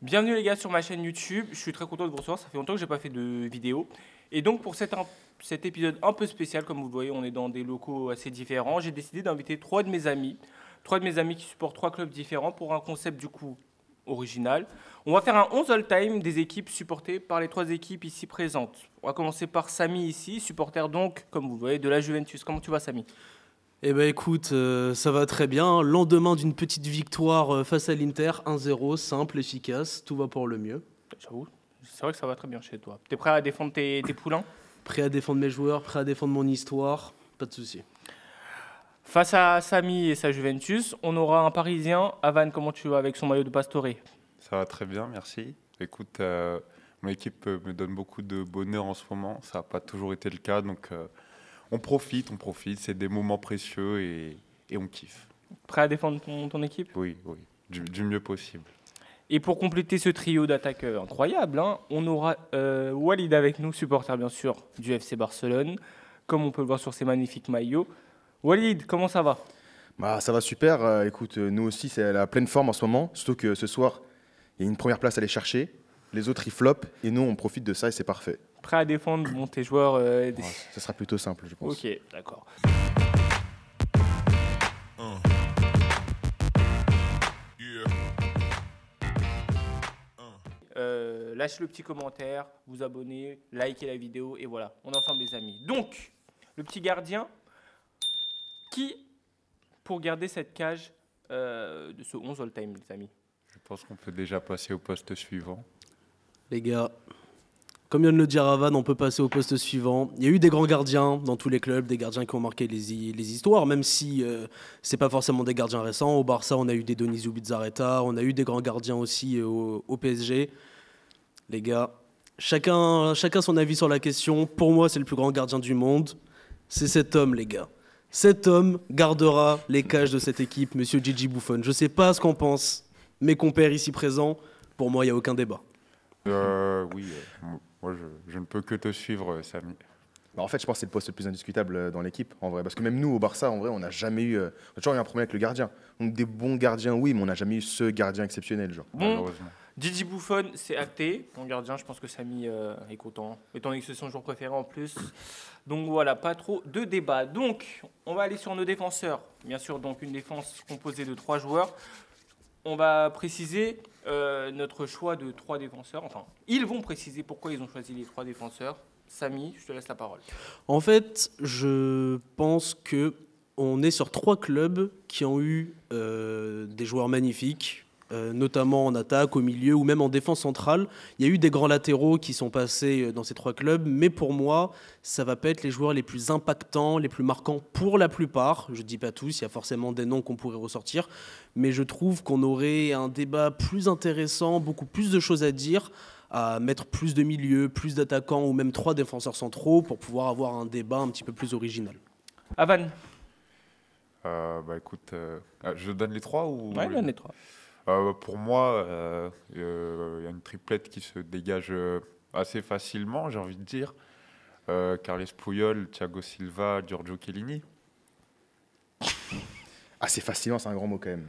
Bienvenue les gars sur ma chaîne YouTube, je suis très content de vous recevoir, ça fait longtemps que j'ai pas fait de vidéo. Et donc pour cet épisode un peu spécial, comme vous le voyez, on est dans des locaux assez différents, j'ai décidé d'inviter trois de mes amis qui supportent trois clubs différents pour un concept du coup original. On va faire un 11 all-time des équipes supportées par les trois équipes ici présentes. On va commencer par Samy ici, supporter donc, comme vous le voyez, de la Juventus. Comment tu vas Samy? Eh ben écoute, ça va très bien. Lendemain d'une petite victoire face à l'Inter, 1-0, simple, efficace, tout va pour le mieux. J'avoue, c'est vrai que ça va très bien chez toi. T'es prêt à défendre tes poulains? Prêt à défendre mes joueurs, prêt à défendre mon histoire, pas de souci. Face à Samy et sa Juventus, on aura un Parisien. Avan, comment tu vas avec son maillot de Pastore? Ça va très bien, merci. Écoute, mon équipe me donne beaucoup de bonheur en ce moment. Ça n'a pas toujours été le cas, donc on profite. C'est des moments précieux et on kiffe. Prêt à défendre ton équipe? Oui, du mieux possible. Et pour compléter ce trio d'attaques incroyable, hein, on aura Walid avec nous, supporter bien sûr du FC Barcelone, comme on peut le voir sur ses magnifiques maillots. Walid, comment ça va? Bah, ça va super. Écoute, nous aussi, c'est la pleine forme en ce moment. Surtout que ce soir, il y a une première place à aller chercher. Les autres, ils flopent. Et nous, on profite de ça et c'est parfait. Prêt à défendre tes joueurs Ouais, ça sera plutôt simple, je pense. Ok, d'accord. Lâchez le petit commentaire, vous abonnez, likez la vidéo et voilà, on est ensemble les amis. Donc, le petit gardien, qui pour garder cette cage de ce 11 all-time les amis? Je pense qu'on peut déjà passer au poste suivant. Les gars, comme vient de le dire Avan, on peut passer au poste suivant. Il y a eu des grands gardiens dans tous les clubs, des gardiens qui ont marqué les histoires, même si c'est pas forcément des gardiens récents. Au Barça, on a eu des Donizu Bizarreta, on a eu des grands gardiens aussi au PSG. Les gars, chacun son avis sur la question. Pour moi, c'est le plus grand gardien du monde. C'est cet homme, les gars. Cet homme gardera les cages de cette équipe, Monsieur Gigi Buffon. Je sais pas ce qu'en pensent mes compères ici présents. Pour moi, il n'y a aucun débat. Oui, moi je ne peux que te suivre, Samy. Bah, en fait, je pense que c'est le poste le plus indiscutable dans l'équipe, en vrai. Parce que même nous, au Barça, en vrai, on n'a jamais eu... on a toujours eu un problème avec le gardien. Donc des bons gardiens, oui, mais on n'a jamais eu ce gardien exceptionnel, genre. Bon, Malheureusement. Gigi Buffon, c'est acté. Mon gardien, je pense que Samy est content. Étant donné que c'est son joueur préféré en plus. Donc voilà, pas trop de débat. Donc, on va aller sur nos défenseurs. Bien sûr, donc une défense composée de 3 joueurs. On va préciser notre choix de 3 défenseurs. Enfin, ils vont préciser pourquoi ils ont choisi les 3 défenseurs. Samy, je te laisse la parole. En fait, je pense que on est sur 3 clubs qui ont eu des joueurs magnifiques, notamment en attaque, au milieu ou même en défense centrale. Il y a eu des grands latéraux qui sont passés dans ces 3 clubs, mais pour moi, ça va pas être les joueurs les plus impactants, les plus marquants pour la plupart. Je dis pas tous, il y a forcément des noms qu'on pourrait ressortir, mais je trouve qu'on aurait un débat plus intéressant, beaucoup plus de choses à dire, à mettre plus de milieux, plus d'attaquants ou même 3 défenseurs centraux pour pouvoir avoir un débat un petit peu plus original. Avan. Bah écoute, je donne les 3 ou... Ouais, donne les 3. Pour moi, y a une triplette qui se dégage assez facilement, j'ai envie de dire. Carles Puyol, Thiago Silva, Giorgio Chiellini. Assez facilement, c'est un grand mot quand même.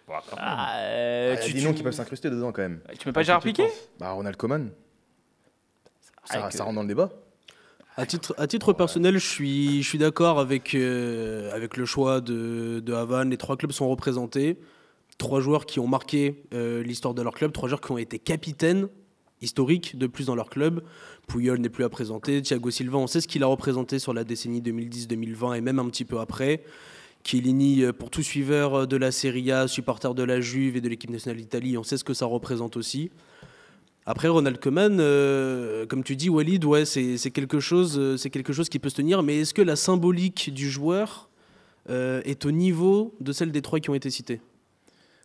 Bon, quand même. Il y a des noms qui peuvent s'incruster dedans quand même. Tu mets pas Gérard Piqué? Bah, Ronald Koeman. Ça rentre dans le débat. À titre personnel, je suis d'accord avec le choix de Havane. Les 3 clubs sont représentés. 3 joueurs qui ont marqué l'histoire de leur club, 3 joueurs qui ont été capitaines historiques de plus dans leur club. Puyol n'est plus à présenter. Thiago Silva, on sait ce qu'il a représenté sur la décennie 2010-2020 et même un petit peu après. Chiellini, pour tout suiveur de la Serie A, supporter de la Juve et de l'équipe nationale d'Italie, on sait ce que ça représente aussi. Après, Ronald Koeman, comme tu dis, Walid, ouais, c'est quelque chose qui peut se tenir. Mais est-ce que la symbolique du joueur est au niveau de celle des 3 qui ont été cités?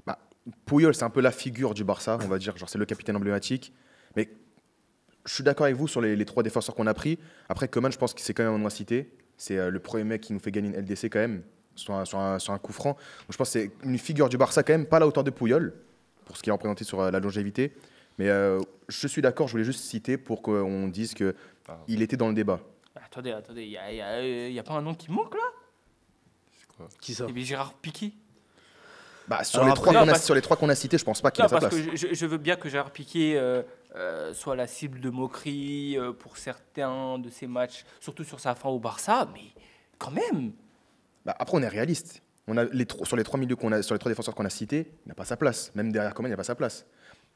Bah, Puyol, c'est un peu la figure du Barça, on va dire. Genre, c'est le capitaine emblématique. Mais je suis d'accord avec vous sur les 3 défenseurs qu'on a pris. Après, Koeman, je pense que c'est quand même un nom à citer. C'est le premier mec qui nous fait gagner une LDC quand même, sur un coup franc. Donc, je pense que c'est une figure du Barça quand même, pas à la hauteur de Puyol, pour ce qu'il a représenté sur la longévité. Mais je suis d'accord, je voulais juste citer pour qu'on dise qu'il était dans le débat. Attendez, il y a pas un nom qui manque là? C'est quoi? Qui ça? Et bien Gérard Piqué. Bah, sur, Alors les après- trois Non, sur les trois qu'on a cités, je pense pas qu'il Non, a sa parce place. que je veux bien que Gérard Piqué soit la cible de moquerie pour certains de ses matchs, surtout sur sa fin au Barça, mais quand même. Bah, après, on est réaliste. Sur les trois milieux sur les trois défenseurs qu'on a cités, il n'a pas sa place. Même derrière Coman, il n'a pas sa place.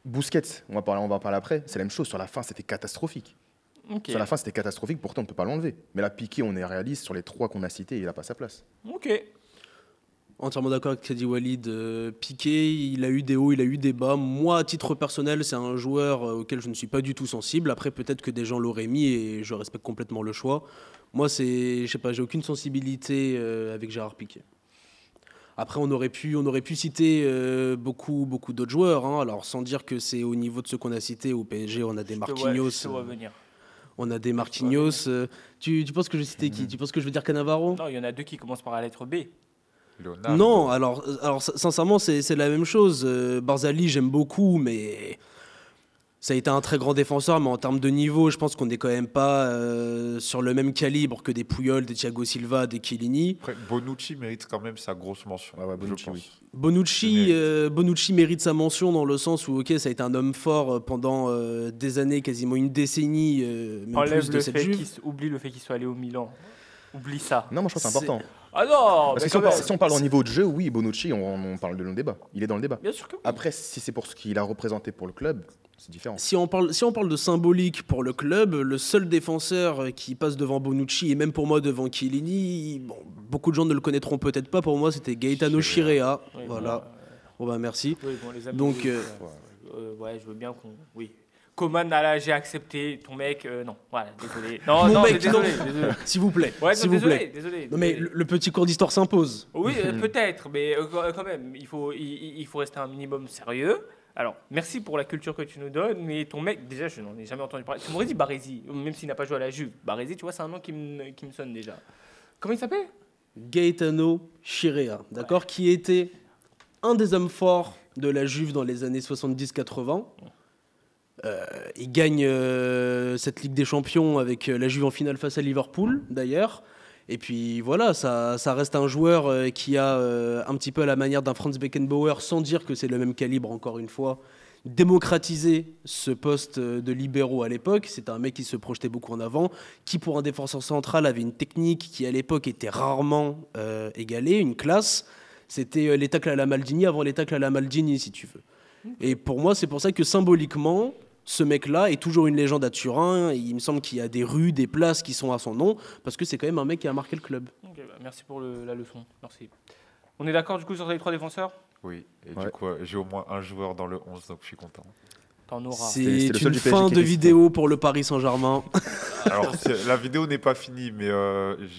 Busquets, on va en parler après, c'est la même chose. Sur la fin, c'était catastrophique. Ok. Sur la fin, c'était catastrophique, pourtant, on ne peut pas l'enlever. Mais là, Piqué, on est réaliste. Sur les trois qu'on a cités, il n'a pas sa place. Ok. Entièrement d'accord avec ce qu'a dit Walid. Piqué, il a eu des hauts, il a eu des bas. Moi, à titre personnel, c'est un joueur auquel je ne suis pas du tout sensible. Après, peut-être que des gens l'auraient mis et je respecte complètement le choix. Moi, je sais pas, j'ai aucune sensibilité avec Gérard Piqué. Après, on aurait pu citer beaucoup d'autres joueurs. Hein. Alors, sans dire que c'est au niveau de ceux qu'on a cités au PSG, on a des Marquinhos. Je te vois venir. On a des Marquinhos. Tu penses que je vais citer qui? Tu penses que je veux dire Cannavaro? Non, il y en a deux qui commencent par la lettre B. Leonardo. Non, alors sincèrement, c'est la même chose. Barzali, j'aime beaucoup, mais ça a été un très grand défenseur, mais en termes de niveau, je pense qu'on n'est quand même pas sur le même calibre que des Puyol, des Thiago Silva, des Chiellini. Après, Bonucci mérite quand même sa grosse mention. Ouais, Bonucci, je pense. oui. Bonucci mérite sa mention dans le sens où, ok, ça a été un homme fort pendant des années, quasiment une décennie, même Enlève plus de le cette fait Juve. oublie le fait qu'il soit allé au Milan. Oublie ça. Non, moi, je pense que c'est important. Ah non, Parce mais que si on, quand parle, même. si on parle au niveau de jeu, oui, Bonucci, on parle de le débat. Il est dans le débat. Bien sûr que oui. Après, si c'est pour ce qu'il a représenté pour le club, c'est différent. Si on parle de symbolique pour le club, le seul défenseur qui passe devant Bonucci et même pour moi devant Chiellini, bon, beaucoup de gens ne le connaîtront peut-être pas. Pour moi, c'était Gaetano Chirea. Oui, Voilà. Bon bah merci. Oui, bon, les amis, Donc, oui, ouais, je veux bien qu'on. Oui. Coman, là, j'ai accepté. Ton mec, non. Voilà, désolé. Non, Mon non, mec, mais désolé. non. désolé. S'il vous plaît. Ouais, s'il non, vous plaît. désolé. Non mais le petit cours d'histoire s'impose. Oui, peut-être, mais quand même, il faut rester un minimum sérieux. Alors, merci pour la culture que tu nous donnes, mais ton mec, déjà, je n'en ai jamais entendu parler. Tu m'aurais dit Baresi, même s'il n'a pas joué à la Juve. Baresi, tu vois, c'est un nom qui me sonne déjà. Comment il s'appelle? Gaetano Chirea, d'accord, qui était un des hommes forts de la Juve dans les années 70-80. Il gagne cette Ligue des Champions avec la Juve en finale face à Liverpool, d'ailleurs. Et puis voilà, ça reste un joueur qui a un petit peu à la manière d'un Franz Beckenbauer, sans dire que c'est le même calibre, encore une fois, démocratisé ce poste de libéraux à l'époque. C'est un mec qui se projetait beaucoup en avant, qui pour un défenseur central avait une technique qui à l'époque était rarement égalée, une classe. C'était les tacles à la Maldini avant les tacles à la Maldini, si tu veux. Et pour moi, c'est pour ça que symboliquement, ce mec-là est toujours une légende à Turin. Il me semble qu'il y a des rues, des places qui sont à son nom, parce que c'est quand même un mec qui a marqué le club. Ok, bah, merci pour la leçon. Merci. On est d'accord du coup sur les trois défenseurs? Oui, et Ouais. du coup, j'ai au moins un joueur dans le 11, donc je suis content. T'en auras. C'est C'était le seul une du PSG fin qui de était cité. vidéo pour le Paris Saint-Germain. Alors, la vidéo n'est pas finie, mais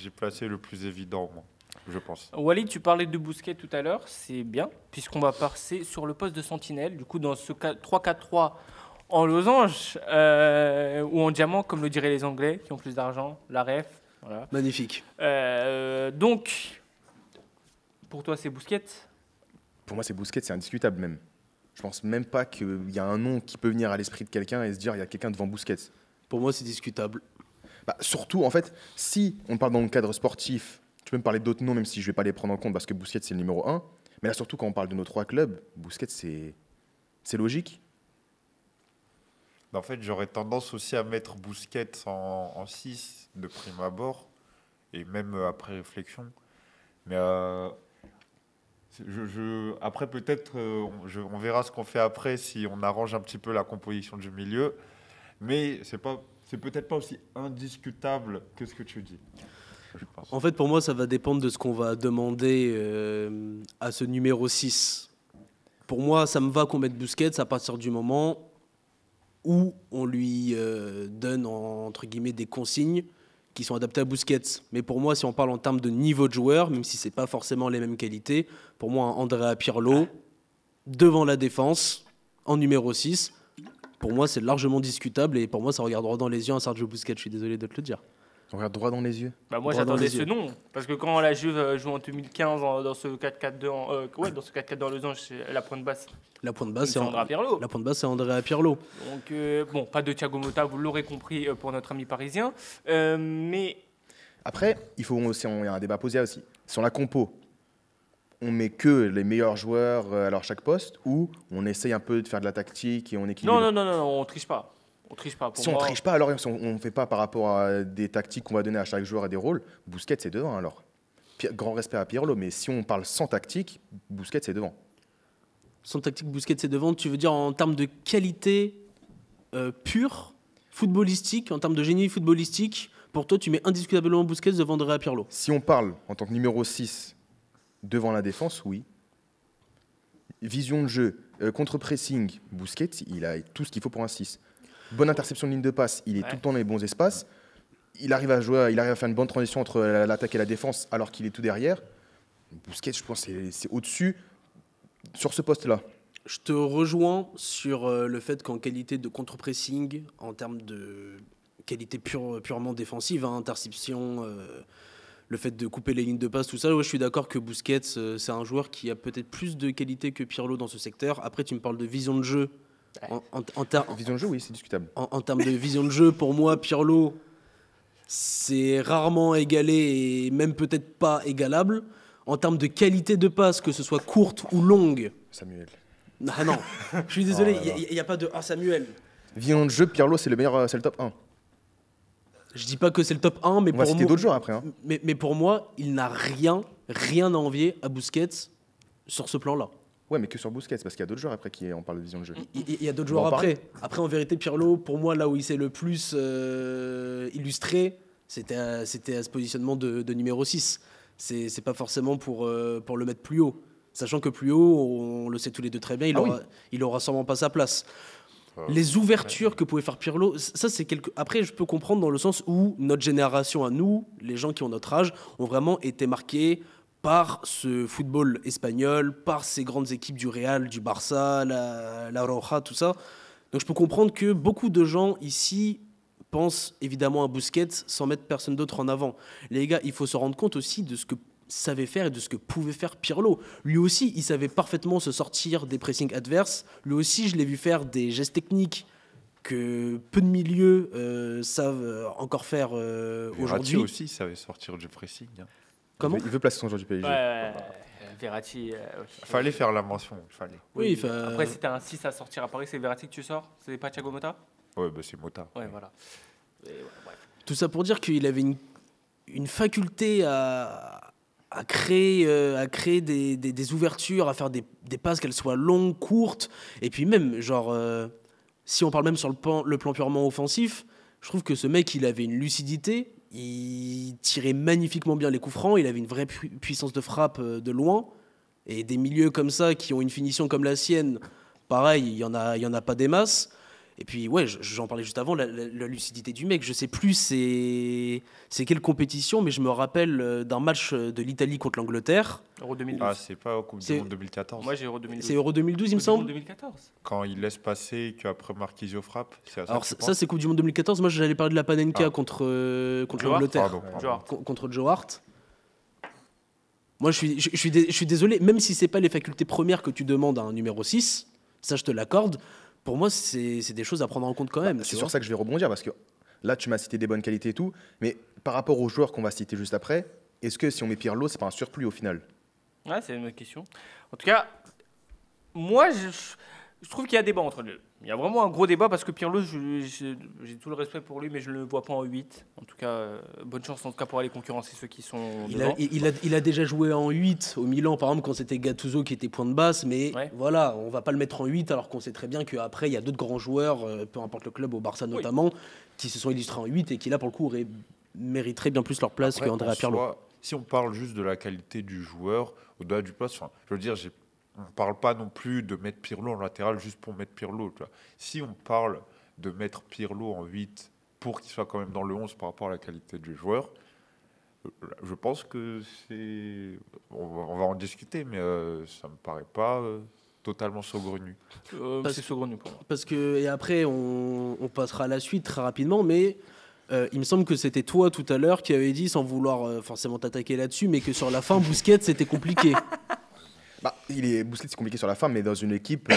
j'ai placé le plus évident, moi, je pense. Walid, tu parlais de Busquets tout à l'heure, c'est bien, puisqu'on va passer sur le poste de sentinelle. Du coup, dans ce 3-4-3 en losange ou en diamant, comme le diraient les Anglais, qui ont plus d'argent, la ref. Voilà. Magnifique. Donc, pour toi, c'est Busquets? Pour moi, c'est Busquets, c'est indiscutable même. Je pense même pas qu'il y a un nom qui peut venir à l'esprit de quelqu'un et se dire il y a quelqu'un devant Busquets. Pour moi, c'est discutable. Bah, surtout, en fait, si on parle dans le cadre sportif, tu peux me parler d'autres noms, même si je vais pas les prendre en compte parce que Busquets, c'est le numéro 1. Mais là, surtout, quand on parle de nos trois clubs, Busquets, c'est logique. En fait, j'aurais tendance aussi à mettre Busquets en 6 de prime abord, et même après réflexion. Mais après, peut-être, on verra ce qu'on fait après si on arrange un petit peu la composition du milieu. Mais c'est peut-être pas aussi indiscutable que ce que tu dis, je pense. En fait, pour moi, ça va dépendre de ce qu'on va demander à ce numéro 6. Pour moi, ça me va qu'on mette Busquets à partir du moment où on lui donne, entre guillemets, des consignes qui sont adaptées à Busquets. Mais pour moi, si on parle en termes de niveau de joueur, même si ce n'est pas forcément les mêmes qualités, pour moi, un Andrea Pirlo, devant la défense, en numéro 6, pour moi, c'est largement discutable. Et pour moi, ça regarde droit dans les yeux un Sergio Busquets. Je suis désolé de te le dire. On regarde droit dans les yeux. Bah moi Droit dans j'attendais les ce yeux. nom parce que quand la Juve joue en 2015 dans ce 4-4-2 dans ce 4-4 dans le losange, c'est la pointe basse. La pointe basse, C'est Andrea Pirlo. La pointe basse, c'est Andrea Pirlo. Donc bon, pas de Thiago Motta, vous l'aurez compris pour notre ami parisien, mais Après, il y a un débat posé aussi. Sur la compo, on met que les meilleurs joueurs à chaque poste ou on essaye un peu de faire de la tactique et on équilibre? Non, on triche pas. On triche pas. Pour Si on moi, triche pas, alors si on ne fait pas par rapport à des tactiques qu'on va donner à chaque joueur et des rôles, Busquets c'est devant alors. Grand respect à Pirlo, mais si on parle sans tactique, Busquets c'est devant. Sans tactique, Busquets c'est devant. Tu veux dire en termes de qualité pure, footballistique, en termes de génie footballistique, pour toi, tu mets indiscutablement Busquets devant Andrea Pirlo. Si on parle en tant que numéro 6 devant la défense, oui. Vision de jeu, contre-pressing, Busquets, il a tout ce qu'il faut pour un 6. Bonne interception de ligne de passe, il est tout le temps dans les bons espaces. Il arrive à jouer, il arrive à faire une bonne transition entre l'attaque et la défense alors qu'il est tout derrière. Busquets, je pense, c'est au-dessus sur ce poste-là. Je te rejoins sur le fait qu'en qualité de contre-pressing, en termes de qualité purement défensive, interception, le fait de couper les lignes de passe, tout ça, ouais, je suis d'accord que Busquets, c'est un joueur qui a peut-être plus de qualité que Pirlo dans ce secteur. Après, tu me parles de vision de jeu. Vision de jeu, oui, c'est discutable. En termes de vision de jeu, pour moi, Pirlo, c'est rarement égalé et même peut-être pas égalable. En termes de qualité de passe, que ce soit courte ou longue. Samuel. Ah non, je suis désolé, il n'y a pas de Samuel. Vision de jeu, Pirlo, c'est le meilleur, c'est le top 1. Je dis pas que c'est le top 1, mais on va citer d'autres joueurs après. Hein. Mais pour moi, il n'a rien à envier à Busquets sur ce plan-là. Ouais, mais que sur Busquets, parce qu'il y a d'autres joueurs après qui on parle de vision de jeu. Il y a d'autres joueurs après. Après, en vérité, Pirlo, pour moi, là où il s'est le plus illustré, c'était à ce positionnement de numéro 6. C'est pas forcément pour le mettre plus haut. Sachant que plus haut, on le sait tous les deux très bien, il aura sûrement pas sa place. Les ouvertures que pouvait faire Pirlo, ça c'est Après, je peux comprendre dans le sens où notre génération à nous, les gens qui ont notre âge, ont vraiment été marqués par ce football espagnol, par ces grandes équipes du Real, du Barça, la Roja, tout ça. Donc je peux comprendre que beaucoup de gens ici pensent évidemment à Busquets sans mettre personne d'autre en avant. Les gars, il faut se rendre compte aussi de ce que savait faire et de ce que pouvait faire Pirlo. Lui aussi, il savait parfaitement se sortir des pressings adverses. Lui aussi, je l'ai vu faire des gestes techniques que peu de milieux savent encore faire aujourd'hui. aussi, il savait sortir du pressing. Hein. Comment ? Il veut placer son joueur du PSG. Verratti. Fallait faire la mention. Fallait. Oui, après, si t'as un 6 à sortir à Paris, c'est Verratti que tu sors ? C'est pas Thiago Motta ? Ouais, bah c'est Motta. Ouais, voilà. Tout ça pour dire qu'il avait une faculté à créer des ouvertures, à faire des passes, qu'elles soient longues, courtes. Et puis même, si on parle même sur le plan purement offensif, je trouve que ce mec, il avait une lucidité, il tirait magnifiquement bien les coups francs, il avait une vraie puissance de frappe de loin. Et des milieux comme ça, qui ont une finition comme la sienne, pareil, il y en a pas des masses. Et puis, ouais, j'en parlais juste avant, la lucidité du mec. Je sais plus c'est quelle compétition, mais je me rappelle d'un match de l'Italie contre l'Angleterre. Euro 2012. Ah, c'est pas Coupe du Monde 2014. Moi, j'ai Euro 2012. C'est Euro 2012, il me semble. 2014. Quand il laisse passer et qu'après Marquisio frappe. Alors, ça, c'est Coupe du Monde 2014. Moi, j'allais parler de la Panenka contre l'Angleterre. Contre Joe Hart. Moi, je suis désolé, même si c'est pas les facultés premières que tu demandes à un numéro 6, ça, je te l'accorde. Pour moi, c'est des choses à prendre en compte quand même. C'est sur ça que je vais rebondir, parce que là, tu m'as cité des bonnes qualités et tout, mais par rapport aux joueurs qu'on va citer juste après, est-ce que si on met Pirlo, c'est pas un surplus au final ? Ouais, c'est une bonne question. En tout cas, moi, je trouve qu'il y a débat entre eux. Il y a vraiment un gros débat parce que Pirlo, j'ai tout le respect pour lui, mais je ne le vois pas en 8. En tout cas, bonne chance en tout cas pour aller concurrencer ceux qui sont devant. Il a déjà joué en 8 au Milan, par exemple, quand c'était Gattuso qui était point de basse, mais voilà, on va pas le mettre en 8 alors qu'on sait très bien qu'après, il y a d'autres grands joueurs, peu importe le club, au Barça notamment, qui se sont illustrés en 8 et qui là, pour le coup, mériteraient bien plus leur place qu'Andrea Pirlo. Si on parle juste de la qualité du joueur, au-delà du poste, je veux dire, on ne parle pas non plus de mettre Pirlo en latéral juste pour mettre Pirlo. Tu vois. Si on parle de mettre Pirlo en 8 pour qu'il soit quand même dans le 11 par rapport à la qualité du joueur, je pense que c'est... On va en discuter, mais ça ne me paraît pas totalement saugrenu. C'est saugrenu pour moi. Parce que, et après, on passera à la suite très rapidement, mais... il me semble que c'était toi tout à l'heure qui avait dit, sans vouloir forcément t'attaquer là-dessus, mais que sur la fin, Busquets, c'était compliqué. Busquets, c'est compliqué sur la fin, mais dans une équipe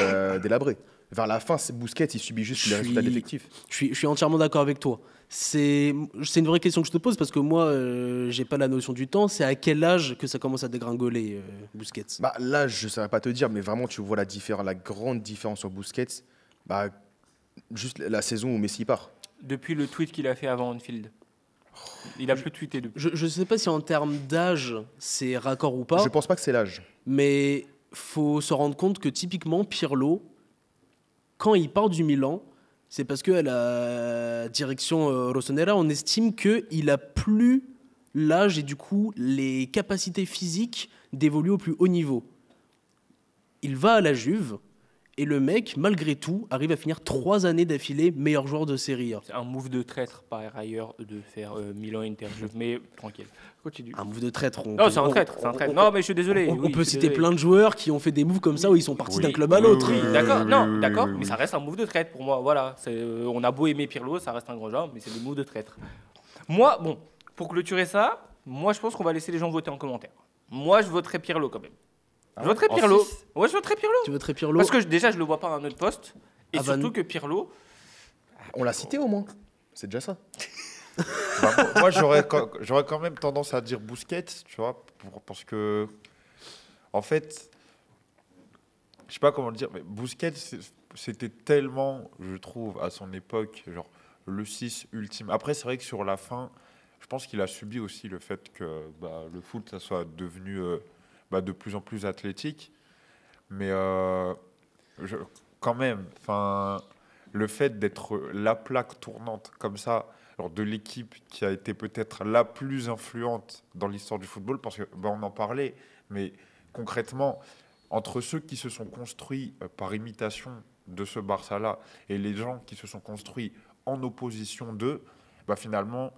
délabrée. Vers la fin, Busquets, il subit juste les résultats d'effectifs. Je suis entièrement d'accord avec toi. C'est une vraie question que je te pose parce que moi, j'ai pas la notion du temps. C'est à quel âge que ça commence à dégringoler, Busquets? Là, je ne saurais pas te dire, mais vraiment, tu vois la grande différence sur Busquets. Juste la saison où Messi part. Depuis le tweet qu'il a fait avant Anfield. Il a plus tweeté depuis. Je sais pas si en termes d'âge, c'est raccord ou pas, Je pense pas que c'est l'âge. mais faut se rendre compte que typiquement, Pirlo, quand il part du Milan, c'est parce qu'à la direction Rossonera, on estime qu'il a plus l'âge et du coup les capacités physiques d'évoluer au plus haut niveau. Il va à la Juve et le mec, malgré tout, arrive à finir 3 années d'affilée meilleur joueur de Serie A. C'est un move de traître par ailleurs de faire Milan-Inter. Mais tranquille. Continue. Un move de traître. Non, c'est un traître. C'est un traître. Non, mais je suis désolé. On peut citer plein de joueurs qui ont fait des moves comme ça où ils sont partis d'un club à l'autre. Oui, d'accord. Non, d'accord. Mais ça reste un move de traître pour moi. Voilà. On a beau aimer Pirlo, ça reste un grand joueur, mais c'est des moves de traître. Moi, bon, pour clôturer ça, moi je pense qu'on va laisser les gens voter en commentaire. Moi, je voterai Pirlo quand même. Je voterai Pirlo. Ouais, je voterai Pirlo. Tu voterais Pirlo? Parce que déjà, je le vois pas à un autre poste. Et Avan. surtout que Pirlo. On l'a cité au moins. C'est déjà ça. Moi, j'aurais quand même tendance à dire Busquets, tu vois, parce que, en fait, je sais pas comment le dire, mais Busquets, c'était tellement, je trouve, à son époque, genre, le 6 ultime. Après, c'est vrai que sur la fin, je pense qu'il a subi aussi le fait que le foot, ça soit devenu de plus en plus athlétique. Mais quand même, le fait d'être la plaque tournante comme ça, alors de l'équipe qui a été peut-être la plus influente dans l'histoire du football, parce que on en parlait, mais concrètement, entre ceux qui se sont construits par imitation de ce Barça-là et les gens qui se sont construits en opposition d'eux, finalement,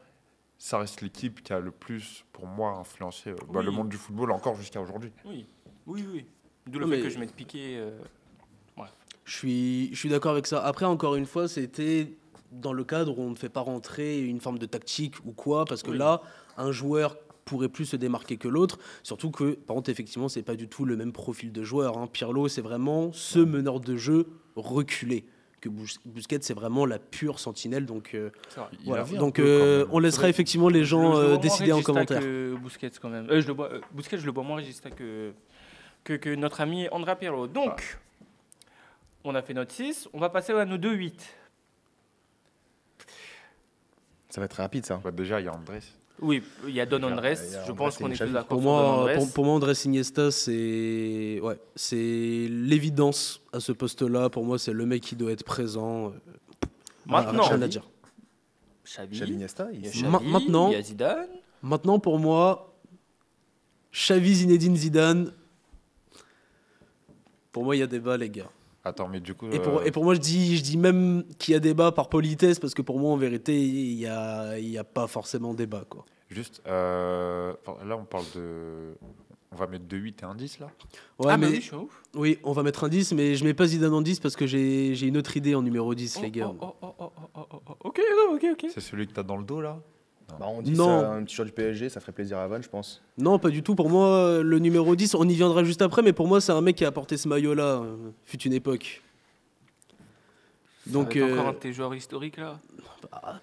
ça reste l'équipe qui a le plus, pour moi, influencé Oui. le monde du football encore jusqu'à aujourd'hui. Oui. D'où le Mais- fait que je mette Piqué. Je suis d'accord avec ça. Après, encore une fois, c'était dans le cadre où on ne fait pas rentrer une forme de tactique ou quoi, parce que Oui. là, un joueur pourrait plus se démarquer que l'autre. Surtout que, par contre, effectivement, c'est pas du tout le même profil de joueur. Hein. Pirlo, c'est vraiment ce meneur de jeu reculé. Que Busquets, c'est vraiment la pure sentinelle. Donc, C'est vrai. Il voilà. avait un Donc peu quand même. on laissera effectivement les Je le gens vois moins décider en Regista commentaire. que Busquets quand même. Busquets, je le vois moins Regista que notre ami Andrea Pirlo. Donc, on a fait notre 6. On va passer à nos 2-8. Ça va être rapide, ça. Déjà, il y a Andrés. Oui, il y a Don Il y a- Andrés. il y a Je Andrés pense et qu'on est Xavi. tous d'accord Pour sur Don moi, Andrés. pour moi, Andrés Iniesta, c'est l'évidence à ce poste-là. Pour moi, c'est le mec qui doit être présent. Maintenant, Rien à dire. Xavi, Xavi Iniesta, il y a il- Xavi, Maintenant- il y a Zidane. Maintenant, pour moi, Xavi, Zinedine, Zidane. Pour moi, il y a débat, les gars. Attends, mais du coup, Et pour moi, je dis même qu'il y a débat par politesse, parce que pour moi, en vérité, il y a pas forcément débat, quoi. juste, là, on parle de... On va mettre 2-8 et un 10, là. Ouais, mais mais oui, je suis un ouf. oui, on va mettre un 10, mais je mets pas Zidane en 10 parce que j'ai une autre idée en numéro 10, les gars. Ok. C'est celui que tu as dans le dos, là. On dit Non. ça, un petit joueur du PSG, ça ferait plaisir à Van, je pense. Non, pas du tout. Pour moi, le numéro 10, on y viendra juste après, mais pour moi, c'est un mec qui a porté ce maillot-là, fut une époque. Donc, Donc, encore un de tes joueurs historiques là.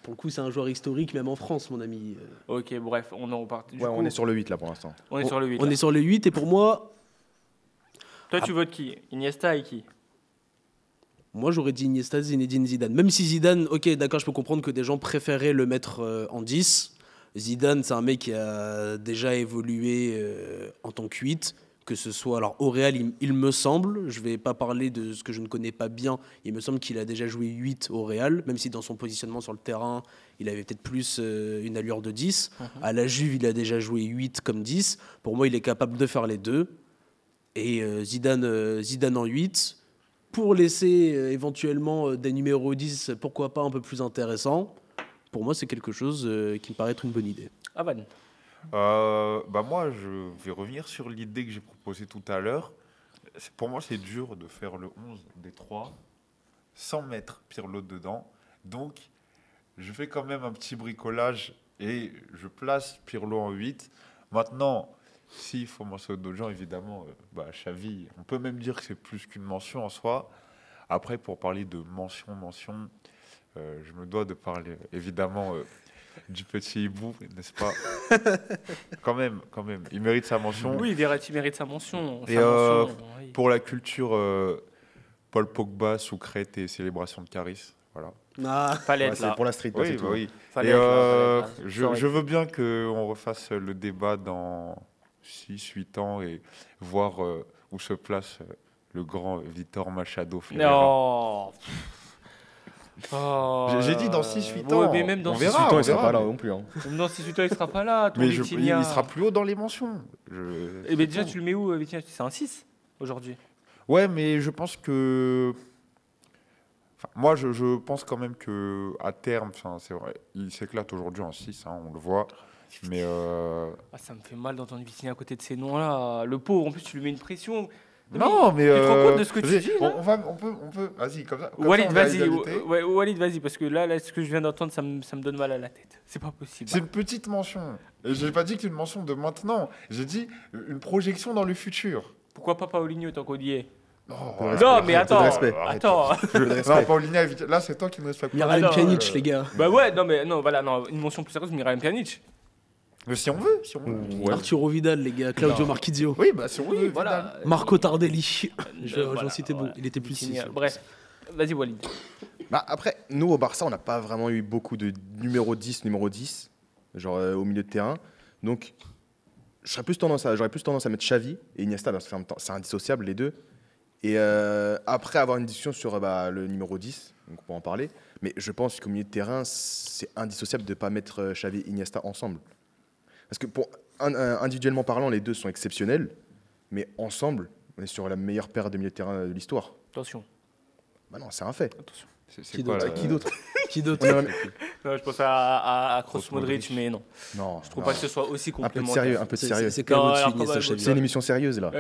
pour le coup, c'est un joueur historique, même en France, mon ami. Ok, bref, on en repart. Du Ouais, coup, on est sur le 8 là pour l'instant. on est sur le 8. On là. est sur le 8, et pour moi, Toi, tu votes qui? Iniesta et qui? moi, j'aurais dit Iniesta, Zinedine, Zidane. Même si Zidane, ok, d'accord, je peux comprendre que des gens préféraient le mettre en 10. Zidane, c'est un mec qui a déjà évolué en tant que 8, que ce soit alors au Real, il me semble, je vais pas parler de ce que je ne connais pas bien, il me semble qu'il a déjà joué 8 au Real, même si dans son positionnement sur le terrain, il avait peut-être plus une allure de 10. À la Juve, il a déjà joué 8 comme 10. Pour moi, il est capable de faire les deux. Et Zidane en 8, pour laisser éventuellement des numéros 10, pourquoi pas un peu plus intéressants. Pour moi, c'est quelque chose qui me paraît être une bonne idée. Avan. Moi, je vais revenir sur l'idée que j'ai proposée tout à l'heure. Pour moi, c'est dur de faire le 11 des 3 sans mettre Pirlo dedans. Donc, je fais quand même un petit bricolage et je place Pirlo en 8. Maintenant, s'il faut mentionner d'autres gens, évidemment, Xavi, on peut même dire que c'est plus qu'une mention en soi. Après, pour parler de mention, je me dois de parler, évidemment, du petit hibou, n'est-ce pas? Quand même, il mérite sa mention. Oui, Verratti mérite sa mention. Et Oui. pour la culture, Paul Pogba, Soucrette et célébration de Caris, voilà. Ah, Fallait Ouais, être c'est là. pour la street, Oui, c'est tout. oui. Fallait Et être là, fallait être là. je veux bien qu'on refasse le débat dans 6-8 ans et voir où se place le grand Victor Machado Ferreira. Non. Oh. J'ai dit dans 6-8 Ouais, ans. mais même dans On 6-8 verra, Suitant, on il sera verra, pas là mais- non plus. Hein. Même dans 18 ans, il sera pas là. Ton Mais Vitinha. il sera plus haut dans les mentions. Eh bien, déjà, tu le mets où, Vitinha? C'est un 6 aujourd'hui. Ouais, mais je pense que. Enfin, moi, je pense quand même que à terme, c'est vrai, il s'éclate aujourd'hui en 6, on le voit. Mais Ah, ça me fait mal d'entendre Vitinha à côté de ces noms-là. Le pauvre, en plus, tu lui mets une pression. non, mais tu te rends compte de ce que tu vas-y, dis, là on peut, vas-y, comme ça. Walid, on va à vas-y. égalité. Ouais, Walid, vas-y, parce que là, ce que je viens d'entendre, ça me donne mal à la tête. C'est pas possible. C'est une petite mention. Et j'ai pas dit que c'est une mention de maintenant. J'ai dit une projection dans le futur. Pourquoi pas Paulinho tant qu'on y est? Oh, Peu de Non, respect, mais peu de attends. respect. Attends. Peu de Non, respect. Paulinho, là, c'est toi qui me respectes pas. Miralem non, Pjanic, les gars. Bah ouais, non, mais non, voilà, non, une mention plus sérieuse, Miralem Pjanic. Mais si on veut, Ouais. Arturo Vidal, les gars. Claudio Non. Marquisio. Oui, bah si on veut. Voilà. Marco Tardelli. J'en Voilà, citais beaucoup. voilà. Il était plus 6. Vitinha. Bref, vas-y, Walid. Bah, après, nous au Barça, on n'a pas vraiment eu beaucoup de numéro 10, genre au milieu de terrain. Donc, j'aurais plus tendance à mettre Xavi et Iniesta, parce que c'est indissociable les deux. Et après avoir une discussion sur le numéro 10, donc on peut en parler. Mais je pense qu'au milieu de terrain, c'est indissociable de ne pas mettre Xavi et Iniesta ensemble. Parce que individuellement parlant, les deux sont exceptionnels. Mais ensemble, on est sur la meilleure paire de milieu de terrain de l'histoire. Attention. Bah non, c'est un fait. Attention. C'est Qui quoi d'autre là Qui d'autre Qui d'autre? On est- Non, je pense à Kroos Kroos, Modric, Modric. mais non. Non, Je trouve non. pas que ce soit aussi Un peu de complémentaire. sérieux, un peu de sérieux. C'est quand même Non, au-dessus alors, Iniesta, comment- Xavi. C'est une émission sérieuse là.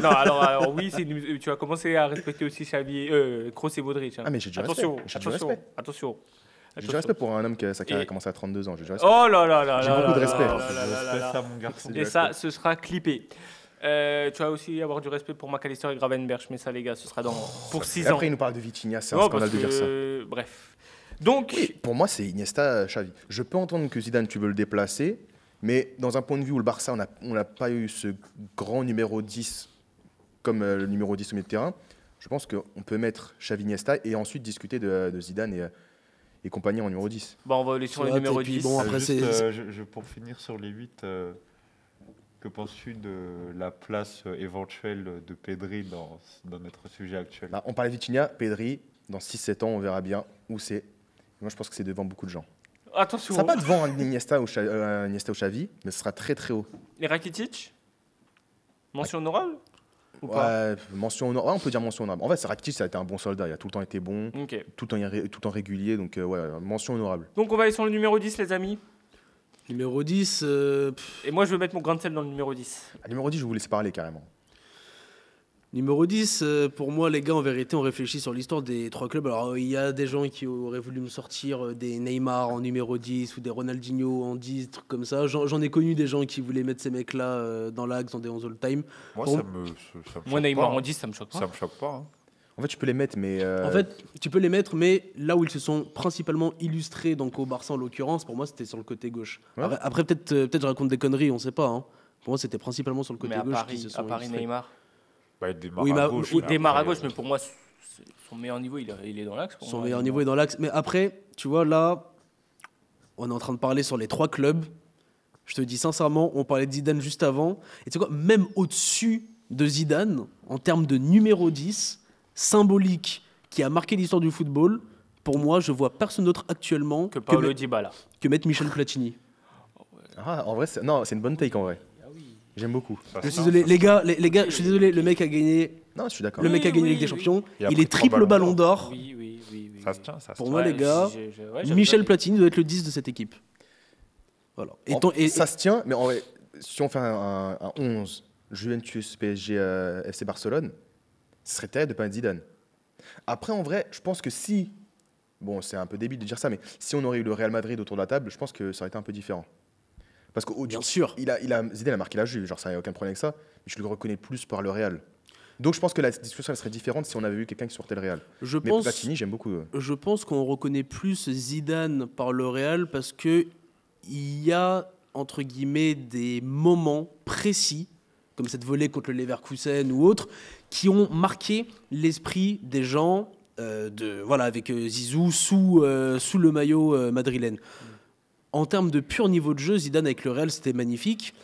Non, alors oui, tu vas commencer à respecter aussi Xavi, Kroos et Modric. Hein. Ah mais j'ai du Attention, respect. J'ai du attention, respect. attention. J'ai du respect pour un homme qui a sa carrière Et- a commencé à 32 ans. J'ai du respect. Oh là là là J'ai là beaucoup de là respect. là là là là là. mon garçon. Et ça, ce sera clippé. Tu vas aussi avoir du respect pour McAllister et Gravenberch, mais ça, les gars, ce sera pour 6 Et ans. après, il nous parle de Vitinha, c'est un Non, scandale parce de dire ça. que- Bref. Donc, Oui, pour moi, c'est Iniesta, Xavi. Je peux entendre que Zidane, tu veux le déplacer, mais dans un point de vue où le Barça, on n'a pas eu ce grand numéro 10 comme le numéro 10 au milieu de terrain, je pense qu'on peut mettre Xavi, Iniesta et ensuite discuter de Zidane et compagnie en numéro 10. bah, on va aller sur le Soit, numéro et puis 10. bon, après, c'est- Pour finir sur les 8, que penses-tu de la place éventuelle de Pedri dans notre sujet actuel? Bah, on parlait de Vitinha, Pedri, dans 6-7 ans, on verra bien où c'est. Moi, je pense que c'est devant beaucoup de gens. Attention. Ce sera pas devant un Iniesta ou Xavi, mais ce sera très très haut. Et Rakitic Mention honorable Ou pas Ouais, mention honorable. Ouais, on peut dire mention honorable. En fait, Rakitic, ça a été un bon soldat. Il a tout le temps été bon, Ok. tout le temps régulier. Donc, ouais, mention honorable. Donc, on va aller sur le numéro 10, les amis. Numéro 10. Et moi, je vais mettre mon grain de sel dans le numéro 10. À numéro 10, je vous laisse parler carrément. Numéro 10, pour moi, les gars, en vérité, on réfléchit sur l'histoire des trois clubs. Alors, il y a des gens qui auraient voulu nous sortir des Neymar en numéro 10 ou des Ronaldinho en 10, trucs comme ça. J'en ai connu des gens qui voulaient mettre ces mecs-là dans l'axe, dans des 11 all-time. Moi, Bon. ça me choque Moi, Neymar pas, en hein. 10, ça me choque pas. Ça me choque pas. Hein. En fait, tu peux les mettre, mais. En fait, tu peux les mettre, mais là où ils se sont principalement illustrés, donc au Barça en l'occurrence, pour moi, c'était sur le côté gauche. Ouais. Après, peut-être je raconte des conneries, on sait pas. Hein. Pour moi, c'était principalement sur le côté Mais à gauche Paris, qu'ils se sont à Paris illustrés. Neymar. Bah, il démarre Oui, à mais- gauche. oui, Il démarre à après, gauche, mais pour moi, son meilleur niveau, il est dans l'axe. pour Son moi, meilleur Neymar. niveau est dans l'axe. Mais après, tu vois, là, on est en train de parler sur les trois clubs. Je te dis sincèrement, on parlait de Zidane juste avant. Et tu sais quoi, même au-dessus de Zidane, en termes de numéro 10, symbolique, qui a marqué l'histoire du football, pour moi, je vois personne d'autre actuellement Que Paolo mettre- Dybala. que mettre Michel Platini. Ah, en vrai, non, c'est une bonne take en vrai. Ah oui. J'aime beaucoup. ça Je se suis tient, désolé, ça se les gars, je suis désolé, le mec a gagné, Non, je suis d'accord. le mec a Oui, gagné oui, Ligue des oui. Champions. Il a Il pris est 3 triple ballons ballon d'or. Oui, oui, oui. oui. Ça se tient, ça se Pour tient. moi, les gars, j'avais Michel pas- Platini doit être le 10 de cette équipe. Voilà. Et Ça se tient, mais en vrai, si on fait un 11, Juventus, PSG, FC Barcelone, ce serait terrible de pas mettre Zidane. Après, en vrai, je pense que si. Bon, c'est un peu débile de dire ça, mais si on aurait eu le Real Madrid autour de la table, je pense que ça aurait été un peu différent. Parce que Bien sûr. Zidane a marqué la Juve, genre ça n'a aucun problème avec ça, mais je le reconnais plus par le Real. Donc je pense que la discussion elle serait différente si on avait vu quelqu'un qui sortait le Real. Mais Platini, j'aime beaucoup. Je pense qu'on reconnaît plus Zidane par le Real parce que il y a entre guillemets des moments précis, comme cette volée contre le Leverkusen ou autre, qui ont marqué l'esprit des gens avec Zizou sous le maillot madrilène. En termes de pur niveau de jeu, Zidane avec le Real, c'était magnifique.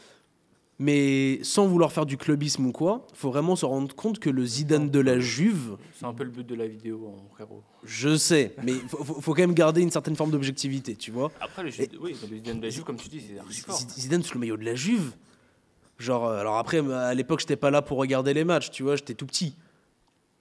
Mais sans vouloir faire du clubisme ou quoi, il faut vraiment se rendre compte que le Zidane de la Juve... C'est un peu le but de la vidéo, frérot. Je sais, mais il faut quand même garder une certaine forme d'objectivité, tu vois. Après, le Zidane de la Juve, comme tu dis, c'est archi fort. Zidane sous le maillot de la Juve, genre... Alors après, à l'époque, j'étais pas là pour regarder les matchs, tu vois, j'étais tout petit.